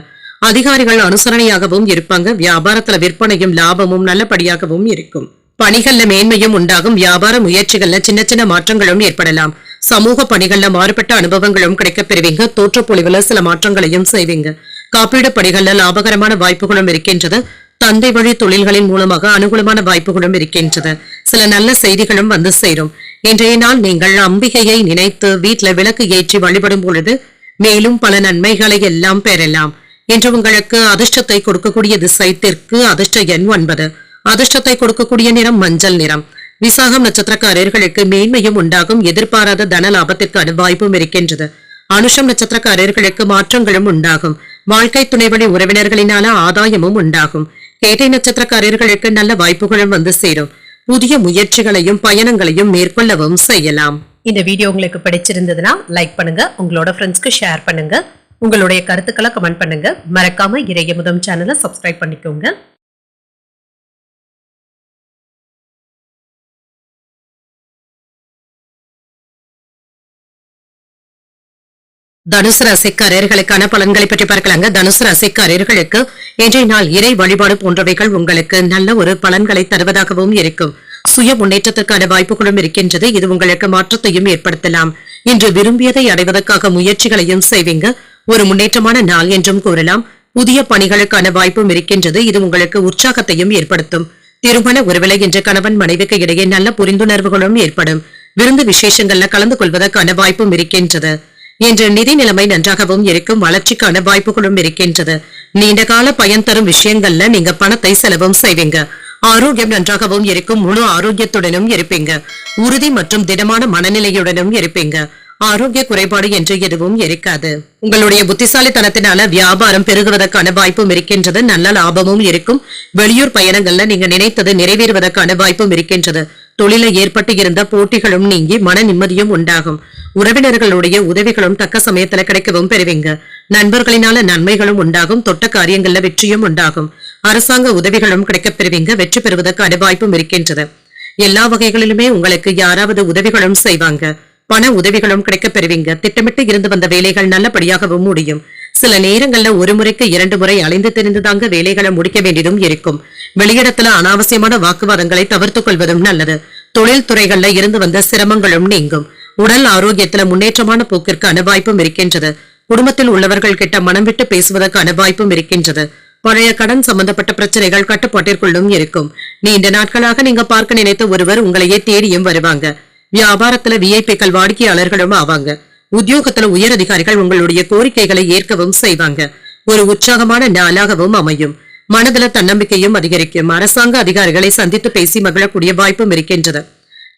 Speaker 1: அதிகாரிகள் அனுசரணையாகவும் இருப்பாங்க. வியாபாரத்துல விற்பனையும் லாபமும் நல்லபடியாகவும் இருக்கும். பணிகள்ல மேன்மையும் உண்டாகும். வியாபார முயற்சிகள்ல சின்ன சின்ன மாற்றங்களும் ஏற்படலாம். சமூக பணிகள்ல மாறுபட்ட அனுபவங்களும் கிடைக்கப் பெறுவீங்க. தோற்றப்பொழிவுல சில மாற்றங்களையும் செய்வீங்க. காப்பீடு பணிகள்ல லாபகரமான வாய்ப்புகளும் இருக்கின்றது. தந்தை வழி தொழில்களின் மூலமாக அனுகூலமான வாய்ப்புகளும் இருக்கின்றது. சில நல்ல செய்திகளும் வந்து சேரும். இன்றைய நாள் நீங்கள் அம்பிகையை நினைத்து வீட்டுல விளக்கு ஏற்றி வழிபடும் பொழுது மேலும் பல நன்மைகளை எல்லாம் பெறலாம். இன்று உங்களுக்கு அதிர்ஷ்டத்தை கொடுக்கக்கூடிய திசை தெற்கு. அதிர்ஷ்ட எண் 9. அதிர்ஷ்டத்தை கொடுக்கக்கூடிய நிறம் மஞ்சள் நிறம். விசாகம் நட்சத்திரக்காரர்களுக்கு மேன்மையும் உண்டாகும். எதிர்பாராத தன லாபத்திற்கான வாய்ப்பும் இருக்கின்றது. அனுஷம் நட்சத்திரக்காரர்களுக்கு மாற்றங்களும் உண்டாகும். வாழ்க்கை துணைவழி உறவினர்களினால ஆதாயமும் உண்டாகும். கேட்டை நட்சத்திரக்காரர்களுக்கு நல்ல வாய்ப்புகளும் வந்து சேரும். புதிய முயற்சிகளையும் பயணங்களையும் மேற்கொள்ளவும் செய்யலாம்.
Speaker 2: இந்த வீடியோ உங்களுக்கு பிடிச்சிருந்ததுன்னா லைக் பண்ணுங்க. உங்களோட ஃப்ரெண்ட்ஸ்க்கு ஷேர் பண்ணுங்க. உங்களுடைய கருத்துக்களை கமெண்ட் பண்ணுங்க. மறக்காம இறையமுதம் சேனலை சப்ஸ்கிரைப் பண்ணிக்கோங்க.
Speaker 1: தனுசு ராசிக்காரர்களுக்கான பலன்களை பற்றி பார்க்கலாங்க. தனுசு ராசிக்காரர்களுக்கு இன்றைய நாள் இறை வழிபாடு போன்றவைகள் உங்களுக்கு நல்ல ஒரு பலன்களை தருவதாகவும் இருக்கும். சுய முன்னேற்றத்திற்கான வாய்ப்புகளும் இருக்கின்றது. இது உங்களுக்கு மாற்றத்தையும் ஏற்படுத்தலாம். இன்று விரும்பியதை அடைவதற்காக முயற்சிகளையும் செய்வீங்க. ஒரு முன்னேற்றமான நாள் என்றும் கூறலாம். புதிய பணிகளுக்கான வாய்ப்பும் இருக்கின்றது. இது உங்களுக்கு உற்சாகத்தையும் ஏற்படுத்தும். திருமண உறவில இன்று கணவன் மனைவிக்கு இடையே நல்ல புரிந்துணர்வுகளும் ஏற்படும். விருந்து விசேஷங்கள்ல கலந்து கொள்வதற்கான வாய்ப்பும் இருக்கின்றது. இன்று நிதி நிலைமை நன்றாகவும் இருக்கும். வளர்ச்சிக்கான வாய்ப்புகளும் இருக்கின்றது. நீண்ட கால பயன் தரும் விஷயங்கள்ல நீங்க பணத்தை செலவும் செய்வீங்க. ஆரோக்கியம் நன்றாகவும் இருக்கும். முழு ஆரோக்கியத்துடனும் இருப்பீங்க. உறுதி மற்றும் திடமான மனநிலையுடனும் இருப்பீங்க. ஆரோக்கிய குறைபாடு என்று எதுவும் இருக்காது. உங்களுடைய புத்திசாலித்தனத்தினால வியாபாரம் பெருகுவதற்கான வாய்ப்பும் இருக்கின்றது. நல்ல லாபமும் இருக்கும். வெளியூர் பயணங்கள்ல நீங்க நினைத்தது நிறைவேறுவதற்கான வாய்ப்பும் இருக்கின்றது. தொழில ஏற்பட்டு இருந்த போட்டிகளும் நீங்கி மன நிம்மதியும் உண்டாகும். உறவினர்களுடைய உதவிகளும் தக்க சமயத்துல கிடைக்கவும் பெறுவீங்க. நண்பர்களினால நன்மைகளும் உண்டாகும். தொட்ட காரியங்கள்ல வெற்றியும் உண்டாகும். அரசாங்க உதவிகளும் கிடைக்கப் பெறுவீங்க. வெற்றி பெறுவதற்கான வாய்ப்பும் இருக்கின்றது. எல்லா வகைகளிலுமே உங்களுக்கு யாராவது உதவிகளும் செய்வாங்க. பண உதவிகளும் கிடைக்கப் பெறுவீங்க. திட்டமிட்டு இருந்து வந்த வேலைகள் நல்லபடியாகவும் முடியும். சில நேரங்கள்ல ஒரு முறைக்கு 2 முறை அலைந்து தெரிந்துதாங்க வேலைகளை முடிக்க வேண்டியதும் இருக்கும். வெளியிடத்துல அனாவசியமான வாக்குவாதங்களை தவிர்த்துக் கொள்வதும் நல்லது. தொழில் துறைகள்ல இருந்து வந்த சிரமங்களும் நீங்கும். உடல் ஆரோக்கியத்துல முன்னேற்றமான போக்கிற்கான வாய்ப்பும் இருக்கின்றது. குடும்பத்தில் உள்ளவர்கள் கிட்ட மனம் விட்டு பேசுவதற்கான வாய்ப்பும் இருக்கின்றது. பழைய கடன் சம்பந்தப்பட்ட பிரச்சனைகள் கட்டுப்பாட்டிற்குள்ளும் இருக்கும். நீண்ட நாட்களாக நீங்க பார்க்க நினைத்த ஒருவர் உங்களையே தேடியும் வருவாங்க. வியாபாரத்துல விஐபிக்கள் வாடிக்கையாளர்களும் ஆவாங்க. உத்தியோகத்துல உயர் அதிகாரிகள் உங்களுடைய கோரிக்கைகளை ஏற்கவும் செய்வாங்க. ஒரு உற்சாகமான நாளாகவும் அமையும். மனதுல தன்னம்பிக்கையும் அதிகரிக்கும். அரசாங்க அதிகாரிகளை சந்தித்து பேசி மகிழக்கூடிய வாய்ப்பும் இருக்கின்றது.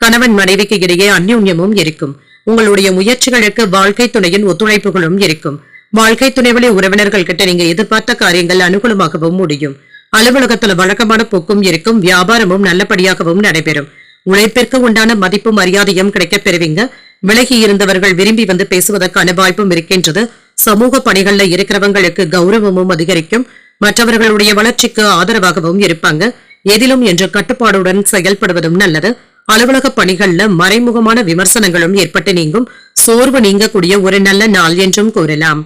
Speaker 1: கணவன் மனைவிக்கு இடையே அந்யோன்யமும் இருக்கும். உங்களுடைய முயற்சிகளுக்கு வாழ்க்கை துணையின் ஒத்துழைப்புகளும் இருக்கும். வாழ்க்கை துணை வழி உறவினர்கள் கிட்ட நீங்க எதிர்பார்த்த காரியங்கள் அனுகூலமாகவும் முடியும். அலுவலகத்துல வழக்கமான போக்கும் இருக்கும். வியாபாரமும் நல்லபடியாகவும் நடைபெறும். உழைப்பிற்கு உண்டான மதிப்பும் மரியாதையும் கிடைக்கப் பெறுவீங்க. விலகி இருந்தவர்கள் விரும்பி வந்து பேசுவதற்கான வாய்ப்பும் இருக்கின்றது. சமூக பணிகள்ல இருக்கிறவங்களுக்கு கௌரவமும் அதிகரிக்கும். மற்றவர்களுடைய வளர்ச்சிக்கு ஆதரவாகவும் இருப்பாங்க. எதிலும் என்ற கட்டுப்பாடுடன் செயல்படுவதும் நல்லது. அலுவலக பணிகள்ல மறைமுகமான விமர்சனங்களும் ஏற்பட்டு நீங்கும். சோர்வு நீங்கக்கூடிய ஒரு நல்ல நாள் என்றும் கூறலாம்.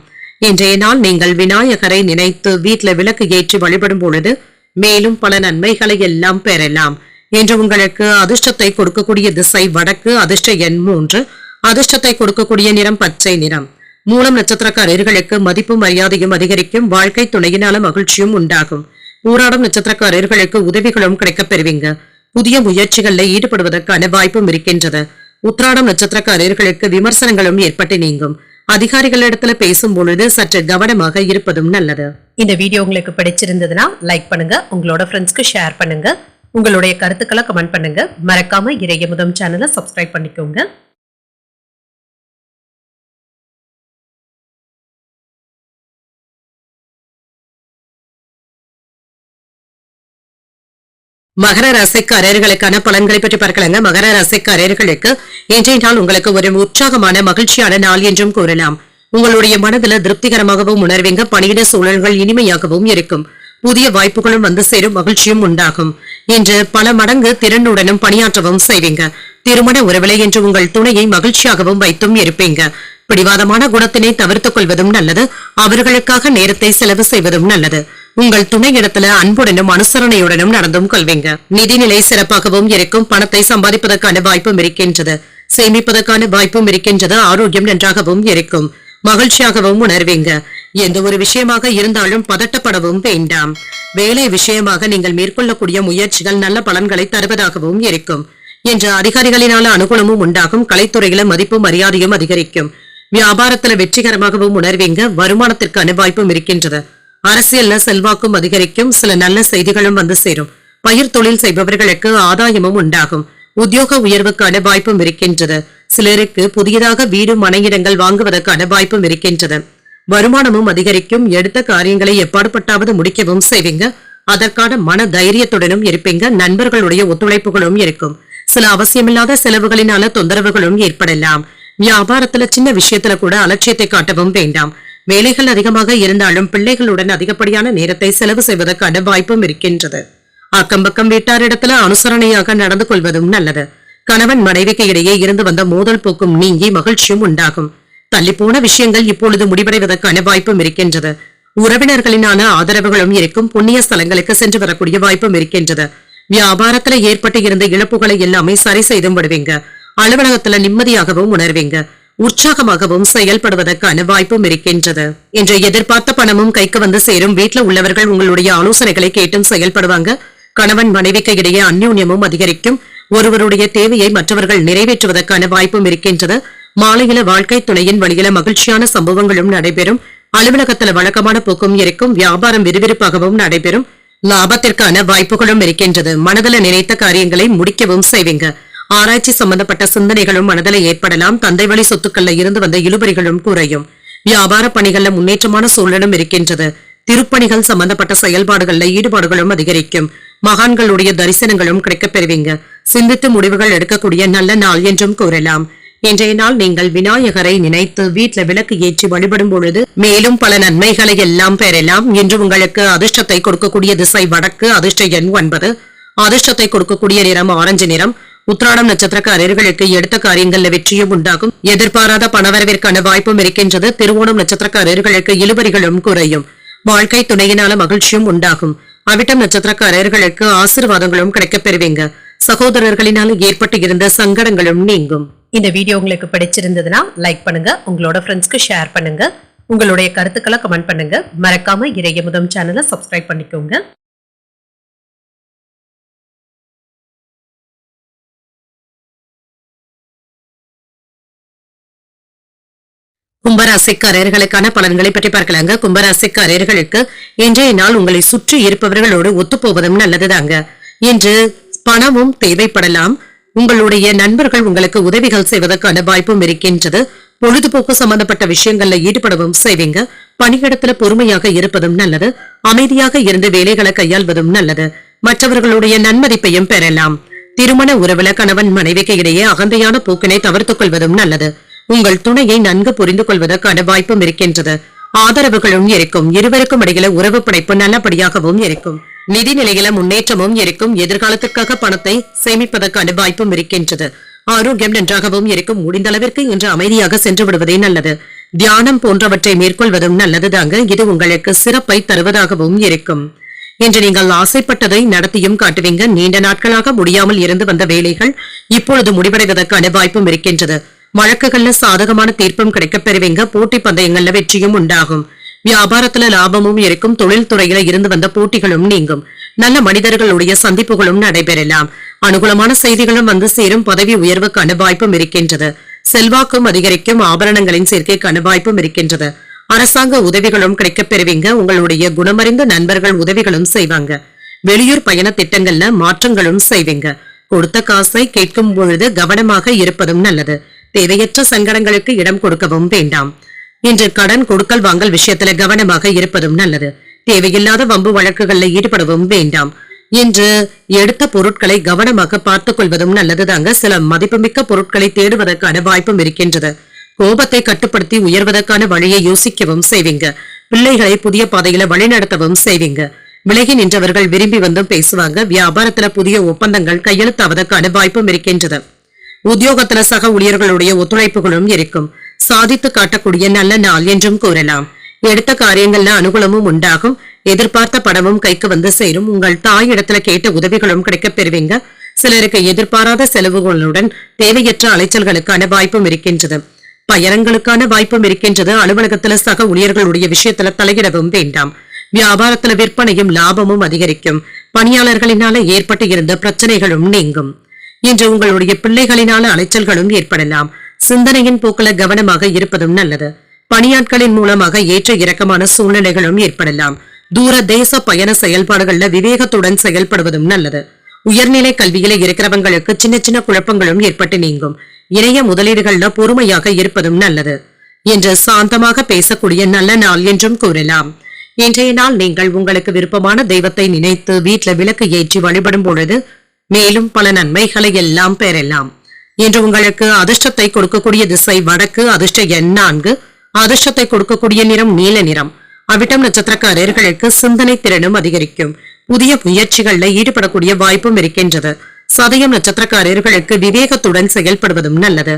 Speaker 1: இன்றைய நாள் நீங்கள் விநாயகரை நினைத்து வீட்டுல விளக்கு ஏற்றி வழிபடும் பொழுது மேலும் பல நன்மைகளை எல்லாம் பெறலாம். இன்று உங்களுக்கு அதிர்ஷ்டத்தை கொடுக்கக்கூடிய திசை வடக்கு. அதிர்ஷ்ட எண் 3. அதிர்ஷ்டத்தை கொடுக்கக்கூடிய நிறம் பச்சை நிறம். மூலம் நட்சத்திரக்காரர்களுக்கு மதிப்பும் மரியாதையும் அதிகரிக்கும். வாழ்க்கை துணையினால மகிழ்ச்சியும் உண்டாகும். ஊராடம் நட்சத்திரக்காரர்களுக்கு உதவிகளும் கிடைக்கப் பெறுவீங்க. புதிய முயற்சிகள்ல ஈடுபடுவதற்கான வாய்ப்பும் இருக்கின்றது. உத்திராடம் நட்சத்திரக்காரர்களுக்கு விமர்சனங்களும் ஏற்பட்டு நீங்கும். அதிகாரிகளிடத்துல பேசும் பொழுது சற்று கவனமாக இருப்பதும் நல்லது.
Speaker 2: இந்த வீடியோ உங்களுக்கு பிடிச்சிருந்ததுன்னா லைக் பண்ணுங்க, உங்களோட ஃப்ரெண்ட்ஸ்க்கு ஷேர் பண்ணுங்க, உங்களுடைய கருத்துக்களை கமெண்ட் பண்ணுங்க. மறக்காம இறையமுதம் சேனலை சப்ஸ்கிரைப் பண்ணிக்கோங்க.
Speaker 1: மகர ராசிக்காரர்களுக்கான பலன்களை பற்றி பார்க்கலாங்க. மகர ராசிக்காரர்களுக்கு இன்றைய நாள் உங்களுக்கு ஒரு உற்சாகமான மகிழ்ச்சியான நாள் என்றும் கூறலாம். உங்களுடைய மனதுல திருப்திகரமாகவும் உணர்வீங்க. பணியிட சூழல்கள் இனிமையாகவும் இருக்கும். புதிய வாய்ப்புகளும் வந்து சேரும். மகிழ்ச்சியும் உண்டாகும். இன்று பல மடங்கு திறனுடனும் பணியாற்றவும் செய்வீங்க. திருமண உறவிலை என்று உங்கள் துணையை மகிழ்ச்சியாகவும் வைத்தும் இருப்பீங்க. பிடிவாதமான குணத்தினை தவிர்த்துக் கொள்வதும் நல்லது. அவர்களுக்காக நேரத்தை செலவு செய்வதும் நல்லது. உங்கள் துணையிடத்துல அன்புடனும் அனுசரணையுடனும் நடந்தும் கொள்வீங்க. நிதிநிலை சிறப்பாகவும் இருக்கும். பணத்தை சம்பாதிப்பதற்கான வாய்ப்பும் இருக்கின்றது. சேமிப்பதற்கான வாய்ப்பும் இருக்கின்றது. ஆரோக்கியம் நன்றாகவும் இருக்கும். மகிழ்ச்சியாகவும் உணர்வீங்க. எந்த ஒரு விஷயமாக இருந்தாலும் பதட்டப்படவும் வேண்டாம். வேலை விஷயமாக நீங்கள் மேற்கொள்ளக்கூடிய முயற்சிகள் நல்ல பலன்களை தருவதாகவும் இருக்கும். என்ற அதிகாரிகளினால அனுகூலமும் உண்டாகும். கலைத்துறையில மதிப்பும் மரியாதையும் அதிகரிக்கும். வியாபாரத்துல வெற்றிகரமாகவும் உணர்வீங்க. வருமானத்திற்கான வாய்ப்பும் இருக்கின்றது. அரசியல்ல செல்வாக்கும் அதிகரிக்கும். சில நல்ல செய்திகளும் வந்து சேரும். பயிர் தொழில் செய்பவர்களுக்கு ஆதாயமும் உண்டாகும். உத்தியோக உயர்வுக்கான வாய்ப்பும் இருக்கின்றது. சிலருக்கு புதியதாக வீடு மனையிடங்கள் வாங்குவதற்கான வாய்ப்பும் இருக்கின்றது. வருமானமும் அதிகரிக்கும். எடுத்த காரியங்களை எப்பாடுபட்டாவது முடிக்கவும் செய்வீங்க. அதற்கான மன தைரியத்துடனும் இருப்பீங்க. நண்பர்களுடைய ஒத்துழைப்புகளும் இருக்கும். சில அவசியமில்லாத செலவுகளினால தொந்தரவுகளும் ஏற்படலாம். வியாபாரத்துல சின்ன விஷயத்துல கூட அலட்சியத்தை காட்டவும் வேண்டாம். வேலைகள் அதிகமாக இருந்தாலும் பிள்ளைகளுடன் அதிகப்படியான நேரத்தை செலவு செய்வதற்கான வாய்ப்பும் இருக்கின்றது. அக்கம்பக்கம் வீட்டாரிடத்துல அனுசரணையாக நடந்து கொள்வதும் நல்லது. கணவன் மனைவிக்கு இடையே இருந்து வந்த மோதல் போக்கும் நீங்கி மகிழ்ச்சியும் உண்டாகும். தள்ளிப்போன விஷயங்கள் இப்பொழுது முடிவடைவதற்கான வாய்ப்பும் இருக்கின்றது. உறவினர்களினான ஆதரவுகளும் இருக்கும். புண்ணிய ஸ்தலங்களுக்கு சென்று வரக்கூடிய வாய்ப்பும் இருக்கின்றது. வியாபாரத்துல ஏற்பட்டு இருந்த இழப்புகளை எல்லாமே சரி செய்தும் விடுவீங்க. அலுவலகத்துல நிம்மதியாகவும் உணர்வீங்க. உற்சாகமாகவும் செயல்படுவதற்கான வாய்ப்பும் இருக்கின்றது. இன்று எதிர்பார்த்த பணமும் கைக்கு வந்து சேரும். வீட்டுல உள்ளவர்கள் உங்களுடைய ஆலோசனைகளை கேட்டும் செயல்படுவாங்க. கணவன் மனைவிக்கு இடையே அந்யோன்யமும் அதிகரிக்கும். ஒருவருடைய தேவையை மற்றவர்கள் நிறைவேற்றுவதற்கான வாய்ப்பும் இருக்கின்றது. மாலையில வாழ்க்கை துணையின் வழியில மகிழ்ச்சியான சம்பவங்களும் நடைபெறும். அலுவலகத்துல வழக்கமான போக்கும் இருக்கும். வியாபாரம் விறுவிறுப்பாகவும் நடைபெறும். லாபத்திற்கான வாய்ப்புகளும் இருக்கின்றது. மனதில் நினைத்த காரியங்களை முடிக்கவும் செய்வீங்க. ஆராய்ச்சி சம்பந்தப்பட்ட சிந்தனைகளும் மனதில் ஏற்படலாம். தந்தை வழி சொத்துக்கள்ல இருந்து வந்த இழுபறிகளும் குறையும். வியாபார பணிகள்ல முன்னேற்றமான சூழலும் இருக்கின்றது. திருப்பணிகள் சம்பந்தப்பட்ட செயல்பாடுகள்ல ஈடுபாடுகளும் அதிகரிக்கும். மகான்களுடைய தரிசனங்களும் கிடைக்கப் பெறுவீங்க. சிந்தித்து முடிவுகள் எடுக்கக்கூடிய நல்ல நாள் என்றும் கூறலாம். இன்றைய நாள் நீங்கள் விநாயகரை நினைத்து வீட்டுல விளக்கு ஏற்றி வழிபடும் பொழுது மேலும் பல நன்மைகளை எல்லாம் பெறலாம். இன்று உங்களுக்கு அதிர்ஷ்டத்தை கொடுக்கக்கூடிய திசை வடக்கு. அதிர்ஷ்ட எண் 9. அதிர்ஷ்டத்தை கொடுக்கக்கூடிய நிறம் ஆரஞ்சு நிறம். உத்திராடம் நட்சத்திரக்காரர்களுக்கு எடுத்த காரியங்கள்ல வெற்றியும் உண்டாகும். எதிர்பாராத பணவரவிற்கான வாய்ப்பும் இருக்கின்றது. திருவோணம் நட்சத்திரக்காரர்களுக்கு இழுபறிகளும் குறையும். வாழ்க்கை துணையினால மகிழ்ச்சியும் உண்டாகும். அவிட்டம் நட்சத்திரக்காரர்களுக்கு ஆசீர்வாதங்களும் கிடைக்கப் பெறுவீங்க. சகோதரர்களினால ஏற்பட்டு இருந்த சங்கடங்களும் நீங்கும்.
Speaker 2: இந்த வீடியோ உங்களுக்கு பிடிச்சிருந்ததுன்னா லைக் பண்ணுங்க, உங்களோட ஃப்ரெண்ட்ஸ்க்கு ஷேர் பண்ணுங்க, உங்களுடைய கருத்துக்களை கமெண்ட் பண்ணுங்க. மறக்காம இறையமுதம் சேனலை சப்ஸ்கிரைப் பண்ணிக்கோங்க.
Speaker 1: கும்பராசிக்காரர்களுக்கான பலன்களை பற்றி பார்க்கலாங்க. கும்பராசிக்காரர்களுக்கு இன்றைய நாள் உங்களை சுற்றி இருப்பவர்களோடு ஒத்துப்போவதும் நல்லதுதாங்க. இன்று பணமும் தேவைப்படலாம். உங்களுடைய நண்பர்கள் உங்களுக்கு உதவிகள் செய்வதற்கான வாய்ப்பும் இருக்கின்றது. பொழுதுபோக்கு சம்பந்தப்பட்ட விஷயங்கள்ல ஈடுபடவும் செய்வீங்க. பணியிடத்துல பொறுமையாக இருப்பதும் நல்லது. அமைதியாக இருந்து வேலைகளை கையாள்வதும் நல்லது. மற்றவர்களுடைய நன்மதிப்பையும் பெறலாம். திருமண உறவுல கணவன் மனைவிக்கு இடையே அகந்தையான போக்கினை தவிர்த்துக் கொள்வதும் நல்லது. உங்கள் துணையை நன்கு புரிந்து கொள்வதற்கான வாய்ப்பும் இருக்கின்றது. ஆதரவுகளும் இருக்கும். இருவருக்கும் இடையில உறவு படைப்பு நல்லபடியாகவும் இருக்கும். நிதி நிலையில முன்னேற்றமும் இருக்கும். எதிர்காலத்திற்காக பணத்தை சேமிப்பதற்கான வாய்ப்பும் இருக்கின்றது. ஆரோக்கியம் நன்றாகவும் இருக்கும். முடிந்த அளவிற்கு இன்று அமைதியாக சென்று விடுவதே நல்லது. தியானம் போன்றவற்றை மேற்கொள்வதும் நல்லதுதாங்க. இது உங்களுக்கு சிறப்பை தருவதாகவும் இருக்கும். இன்று நீங்கள் ஆசைப்பட்டதை நடத்தியும் காட்டுவீங்க. நீண்ட நாட்களாக முடியாமல் இருந்து வந்த வேலைகள் இப்பொழுது முடிவடைவதற்கான வாய்ப்பும் இருக்கின்றது. வழக்குகள்ல சாதகமான தீர்ப்பும் கிடைக்கப் பெறுவீங்க. போட்டி பந்தயங்கள்ல வெற்றியும் உண்டாகும். வியாபாரத்துல லாபமும் இருக்கும். தொழில் துறையில இருந்து வந்த போட்டிகளும் நீங்கும். நல்ல மனிதர்களுடைய சந்திப்புகளும் நடைபெறலாம். அனுகூலமான செய்திகளும் வந்து சேரும். பதவி உயர்வுக்கான வாய்ப்பும் இருக்கின்றது. செல்வாக்கும் அதிகரிக்கும். ஆபரணங்களின் சேர்க்கைக்கான வாய்ப்பும் இருக்கின்றது. அரசாங்க உதவிகளும் கிடைக்கப் பெறுவீங்க. உங்களுடைய குணமறிந்த நண்பர்கள் உதவிகளும் செய்வாங்க. வெளியூர் பயண திட்டங்கள்ல மாற்றங்களும் செய்வீங்க. கொடுத்த காசை கேட்கும் பொழுது கவனமாக இருப்பதும் நல்லது. தேவையற்ற சங்கடங்களுக்கு இடம் கொடுக்கவும் வேண்டாம். இன்று கடன் கொடுக்கல் வாங்கல் விஷயத்துல கவனமாக இருப்பதும் நல்லது. தேவையில்லாத வம்பு வழக்குகள்ல ஈடுபடவும் வேண்டாம். இன்று எடுத்த பொருட்களை கவனமாக பார்த்துக் கொள்வதும் நல்லதுதாங்க. சில மதிப்புமிக்க பொருட்களை தேடுவதற்கான வாய்ப்பும் இருக்கின்றது. கோபத்தை கட்டுப்படுத்தி உயர்வதற்கான வழியை யோசிக்கவும் செய்வீங்க. பிள்ளைகளை புதிய பாதையில வழிநடத்தவும் செய்வீங்க. விலகி நின்றவர்கள் விரும்பி வந்தும் பேசுவாங்க. வியாபாரத்துல புதிய ஒப்பந்தங்கள் கையெழுத்தாவதற்கான வாய்ப்பும் இருக்கின்றது. உத்தியோகத்துல சக ஊழியர்களுடைய ஒத்துழைப்புகளும் இருக்கும். சாதித்து காட்டக்கூடிய நல்ல நாள் என்றும் கூறலாம். எடுத்த காரியங்கள்ல அனுகூலமும் உண்டாகும். எதிர்பார்த்த பணமும் கைக்கு வந்து சேரும். உங்கள் தாய் இடத்துல கேட்ட உதவிகளும் கிடைக்கப் பெறுவீங்க. சிலருக்கு எதிர்பாராத செலவுகளுடன் தேவையற்ற அலைச்சல்களுக்கான வாய்ப்பும் இருக்கின்றது. பயணங்களுக்கான வாய்ப்பும் இருக்கின்றது. அலுவலகத்துல சக ஊழியர்களுடைய விஷயத்துல தலையிடவும் வேண்டாம். வியாபாரத்துல விற்பனையும் லாபமும் அதிகரிக்கும். பணியாளர்களினால ஏற்பட்டு இருந்த பிரச்சனைகளும் நீங்கும். இன்று உங்களுடைய பிள்ளைகளினால அலைச்சல்களும் ஏற்படலாம். சிந்தனையின் போக்குல கவனமாக இருப்பதும் நல்லது. பணியாட்களின் மூலமாக ஏற்ற இறக்கமான சூழ்நிலைகளும் ஏற்படலாம். தூர தேச பயண செயல்பாடுகள்ல விவேகத்துடன் செயல்படுவதும் நல்லது. உயர்நிலை கல்வியில இருக்கிறவங்களுக்கு சின்ன சின்ன குழப்பங்களும் ஏற்பட்டு நீங்கும். இணைய முதலீடுகள்ல பொறுமையாக இருப்பதும் நல்லது. இன்று சாந்தமாக பேசக்கூடிய நல்ல நாள் என்றும் கூறலாம். இன்றைய நாள் நீங்கள் உங்களுக்கு விருப்பமான தெய்வத்தை நினைத்து வீட்டுல விளக்கு ஏற்றி வழிபடும் பொழுது மேலும் பல நன்மைகளை எல்லாம் பெறலாம். இன்று உங்களுக்கு அதிர்ஷ்டத்தை கொடுக்கக்கூடிய திசை வடக்கு. அதிர்ஷ்ட எண் 4. அதிர்ஷ்டத்தை கொடுக்கக்கூடிய நிறம் நீல நிறம். அவிட்டம் நட்சத்திரக்காரர்களுக்கு சிந்தனை திறனும் அதிகரிக்கும். புதிய முயற்சிகள்ல ஈடுபடக்கூடிய வாய்ப்பும் இருக்கின்றது. சதயம் நட்சத்திரக்காரர்களுக்கு விவேகத்துடன் செயல்படுவதும் நல்லது.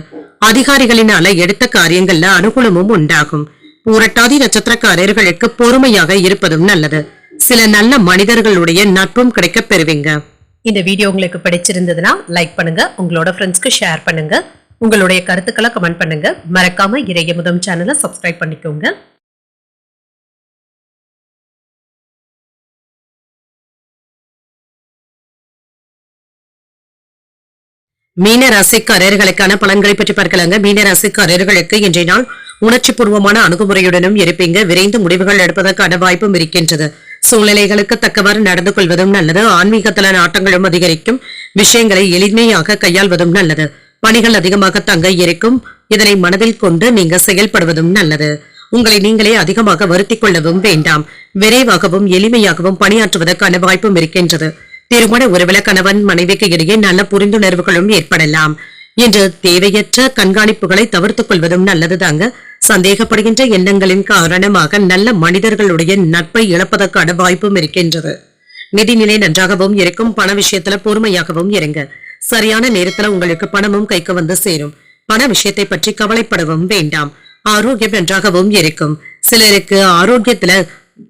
Speaker 1: அதிகாரிகளினால எடுத்த காரியங்கள்ல அனுகூலமும் உண்டாகும். பூரட்டாதி நட்சத்திரக்காரர்களுக்கு பொறுமையாக இருப்பதும் நல்லது. சில நல்ல மனிதர்களுடைய நட்பும் கிடைக்கப் பெறுவீங்க.
Speaker 2: இந்த வீடியோ உங்களுக்கு பிடிச்சிருந்ததுன்னா லைக் பண்ணுங்க. உங்களோட ஃப்ரெண்ட்ஸ்க்கு ஷேர் பண்ணுங்க. உங்களுடைய கருத்துக்களை கமெண்ட் பண்ணுங்க. மறக்காம இறையமுதம் சேனலை சப்ஸ்கிரைப் பண்ணிக்கோங்க.
Speaker 1: மீன ராசிக்காரர்களுக்கான பலன்களை பற்றி பார்க்கலாங்க. மீன ராசிக்காரர்களுக்கு இன்றைய நாள் உணர்ச்சி பூர்வமான அணுகுமுறையுடனும் இருப்பீங்க. விரைந்து முடிவுகள் எடுப்பதற்கான வாய்ப்பும் இருக்கின்றது. சூழ்நிலைகளுக்கு தக்கவாறு நடந்து கொள்வதும் நல்லது. ஆன்மீகத்தில நாட்டங்களும் அதிகரிக்கும். விஷயங்களை எளிமையாக கையாள்வதும் நல்லது. பணிகள் அதிகமாக தங்க இருக்கும். இதனை மனதில் கொண்டு நீங்க செயல்படுவதும் நல்லது. உங்களை நீங்களே அதிகமாக வருத்திக் கொள்ளவும் வேண்டாம். விரைவாகவும் எளிமையாகவும் பணியாற்றுவதற்கான வாய்ப்பும் இருக்கின்றது. திருமண உறவில கணவன் மனைவிக்கு இடையே நல்ல புரிந்துணர்வுகளும் ஏற்படலாம். இன்று தேவையற்ற கண்காணிப்புகளை தவிர்த்துக் கொள்வதும் நல்லதுதாங்க. சந்தேகப்படுகின்ற எண்ணங்களின் காரணமாக நல்ல மனிதர்களுடைய நட்பை இழப்பதற்கான வாய்ப்பும் இருக்கின்றது. நிதிநிலை நன்றாகவும் இருக்கும். பண விஷயத்துல பொறுமையாகவும் இருங்க. சரியான நேரத்துல உங்களுக்கு பணமும் கைக்கு வந்து சேரும். பண விஷயத்தை பற்றி கவலைப்படவும் வேண்டாம். ஆரோக்கியம் நன்றாகவும் இருக்கும். சிலருக்கு ஆரோக்கியத்துல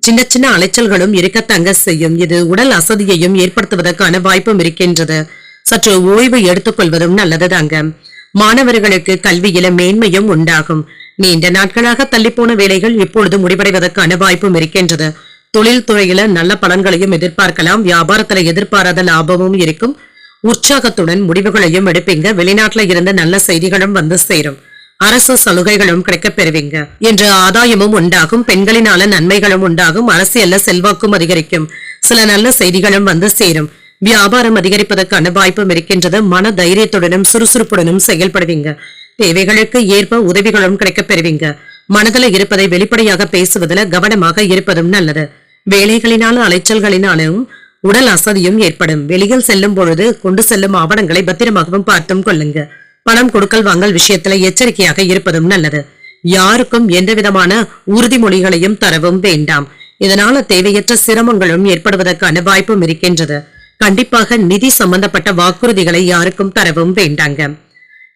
Speaker 1: சின்ன சின்ன அலைச்சல்களும் இருக்கத்தங்க செய்யும். இது உடல் அசதியையும் ஏற்படுத்துவதற்கான வாய்ப்பும் இருக்கின்றது. சற்று ஓய்வு எடுத்துக் கொள்வதும் நல்லதுதாங்க. மாணவர்களுக்கு கல்வியில மேன்மையும் உண்டாகும். நீண்ட நாட்களாக தள்ளிப்போன வேலைகள் இப்பொழுது முடிவடைவதற்கான வாய்ப்பும் இருக்கின்றது. தொழில் துறையில நல்ல பலன்களையும் எதிர்பார்க்கலாம். வியாபாரத்துல எதிர்பாராத லாபமும் இருக்கும். உற்சாகத்துடன் முடிவுகளையும் எடுப்பீங்க. வெளிநாட்டுல இருந்த நல்ல செய்திகளும் வந்து சேரும். அரசு சலுகைகளும் கிடைக்கப் பெறுவீங்க என்ற ஆதாயமும் உண்டாகும். பெண்களினால நன்மைகளும் உண்டாகும். அரசியல்ல செல்வாக்கும் அதிகரிக்கும். சில நல்ல செய்திகளும் வந்து சேரும். வியாபாரம் அதிகரிப்பதற்கான வாய்ப்பும் இருக்கின்றது. மன தைரியத்துடனும் சுறுசுறுப்புடனும் செயல்படுவீங்க. தேவைகளுக்கு ஏற்ப உதவிகளும் கிடைக்கப் பெறுவீங்க. மனதில் இருப்பதை வெளிப்படையாக பேசுவதில் கவனமாக இருப்பதும் நல்லது. வேலைகளினாலும் அலைச்சல்களினாலும் உடல் அசதியும் ஏற்படும். வெளியில் செல்லும் பொழுது கொண்டு செல்லும் ஆவணங்களை பத்திரமாகவும் பார்த்தும் கொள்ளுங்க. பணம் கொடுக்கல் வாங்கல் விஷயத்துல எச்சரிக்கையாக இருப்பதும் நல்லது. யாருக்கும் எந்த விதமான உறுதிமொழிகளையும் தரவும் வேண்டாம். இதனால தேவையற்ற சிரமங்களும் ஏற்படுவதற்கான வாய்ப்பும் இருக்கின்றது. கண்டிப்பாக நிதி சம்பந்தப்பட்ட வாக்குறுதிகளை யாருக்கும் தரவும் வேண்டாங்க.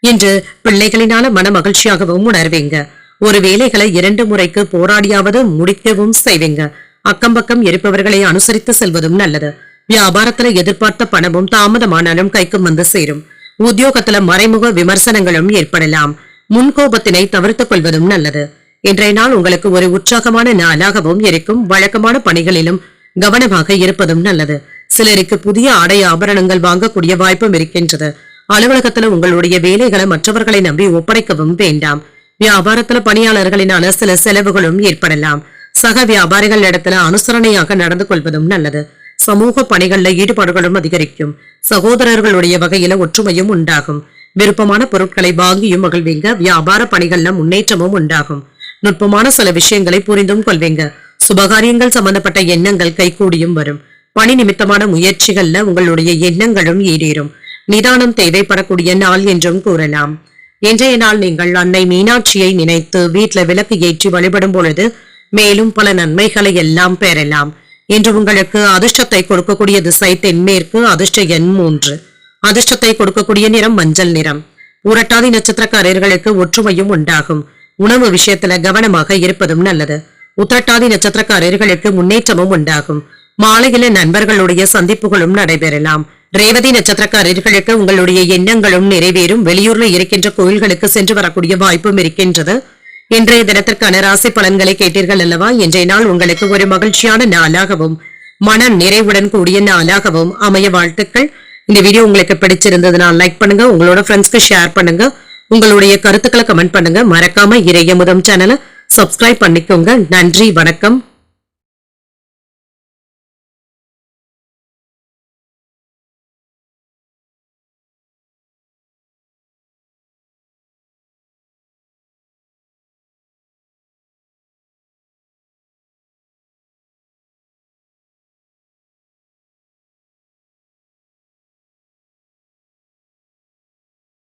Speaker 1: இன்று பிள்ளைகளினால மன மகிழ்ச்சியாகவும் உணர்வீங்க. ஒரு வேலைகளை 2 முறைக்கு போராடியாவது முடிக்கவும் செய்வீங்க. அக்கம் பக்கம் இருப்பவர்களை அனுசரித்து செல்வதும் நல்லது. வியாபாரத்துல எதிர்பார்த்த பணமும் தாமதமானாலும் கைக்கும் வந்து சேரும். உத்தியோகத்துல மறைமுக விமர்சனங்களும் ஏற்படலாம். முன்கோபத்தினை தவிர்த்துக் கொள்வதும் நல்லது. இன்றைய நாள் உங்களுக்கு ஒரு உற்சாகமான நாளாகவும் இருக்கும். வழக்கமான பணிகளிலும் கவனமாக இருப்பதும் நல்லது. சிலருக்கு புதிய ஆடை ஆபரணங்கள் வாங்கக்கூடிய வாய்ப்பும் இருக்கின்றது. அலுவலகத்துல உங்களுடைய வேலைகளை மற்றவர்களை நம்பி ஒப்படைக்கவும் வேண்டாம். வியாபாரத்துல பணியாளர்களினால சில செலவுகளும் ஏற்படலாம். சக வியாபாரிகள் இடத்துல அனுசரணையாக நடந்து கொள்வதும் நல்லது. சமூக பணிகள்ல ஈடுபாடுகளும் அதிகரிக்கும். சகோதரர்களுடைய வகையில ஒற்றுமையும் உண்டாகும். விருப்பமான பொருட்களை வாங்கியும் மகிழ்வீங்க. வியாபார பணிகள்ல முன்னேற்றமும் உண்டாகும். நுட்பமான சில விஷயங்களை புரிந்தும் கொள்வீங்க. சுபகாரியங்கள் சம்பந்தப்பட்ட எண்ணங்கள் கைகூடியும் வரும். பணி நிமித்தமான முயற்சிகள்ல உங்களுடைய எண்ணங்களும் ஈடேறும். நிதானம் தேவைப்படக்கூடிய நாள் என்றும் கூறலாம். இன்றைய நாள் நீங்கள் அன்னை மீனாட்சியை நினைத்து வீட்டுல விளக்கு ஏற்றி வழிபடும் பொழுது மேலும் பல நன்மைகளை எல்லாம் பெறலாம். இன்று உங்களுக்கு அதிர்ஷ்டத்தை கொடுக்கக்கூடிய திசை தென்மேற்கு. அதிர்ஷ்ட எண் 3. அதிர்ஷ்டத்தை கொடுக்கக்கூடிய நிறம் மஞ்சள் நிறம். உரட்டாதி நட்சத்திரக்காரர்களுக்கு ஒற்றுமையும் உண்டாகும். உணவு விஷயத்துல கவனமாக இருப்பதும் நல்லது. உத்திரட்டாதி நட்சத்திரக்காரர்களுக்கு முன்னேற்றமும் உண்டாகும். மாலையில நண்பர்களுடைய சந்திப்புகளும் நடைபெறலாம். ரேவதி நட்சத்திரக்காரர்களுக்கு உங்களுடைய எண்ணங்களும் நிறைவேறும். வெளியூர்ல இருக்கின்ற கோயில்களுக்கு சென்று வரக்கூடிய வாய்ப்பும் இருக்கின்றது. இன்றைய தினத்திற்கான ராசி பலன்களை கேட்டீர்கள் அல்லவா? இன்றைய நாள் உங்களுக்கு ஒரு மகிழ்ச்சியான நாளாகவும் மன நிறைவுடன் கூடிய நாளாகவும் அமைய வாழ்த்துக்கள். இந்த வீடியோ உங்களுக்கு பிடிச்சிருந்ததுனால் லைக் பண்ணுங்க. உங்களோட ஃப்ரெண்ட்ஸ்க்கு ஷேர் பண்ணுங்க. உங்களுடைய கருத்துக்களை கமெண்ட் பண்ணுங்க. மறக்காம இறையமுதம் சேனலை சப்ஸ்கிரைப் பண்ணிக்கோங்க. நன்றி, வணக்கம்.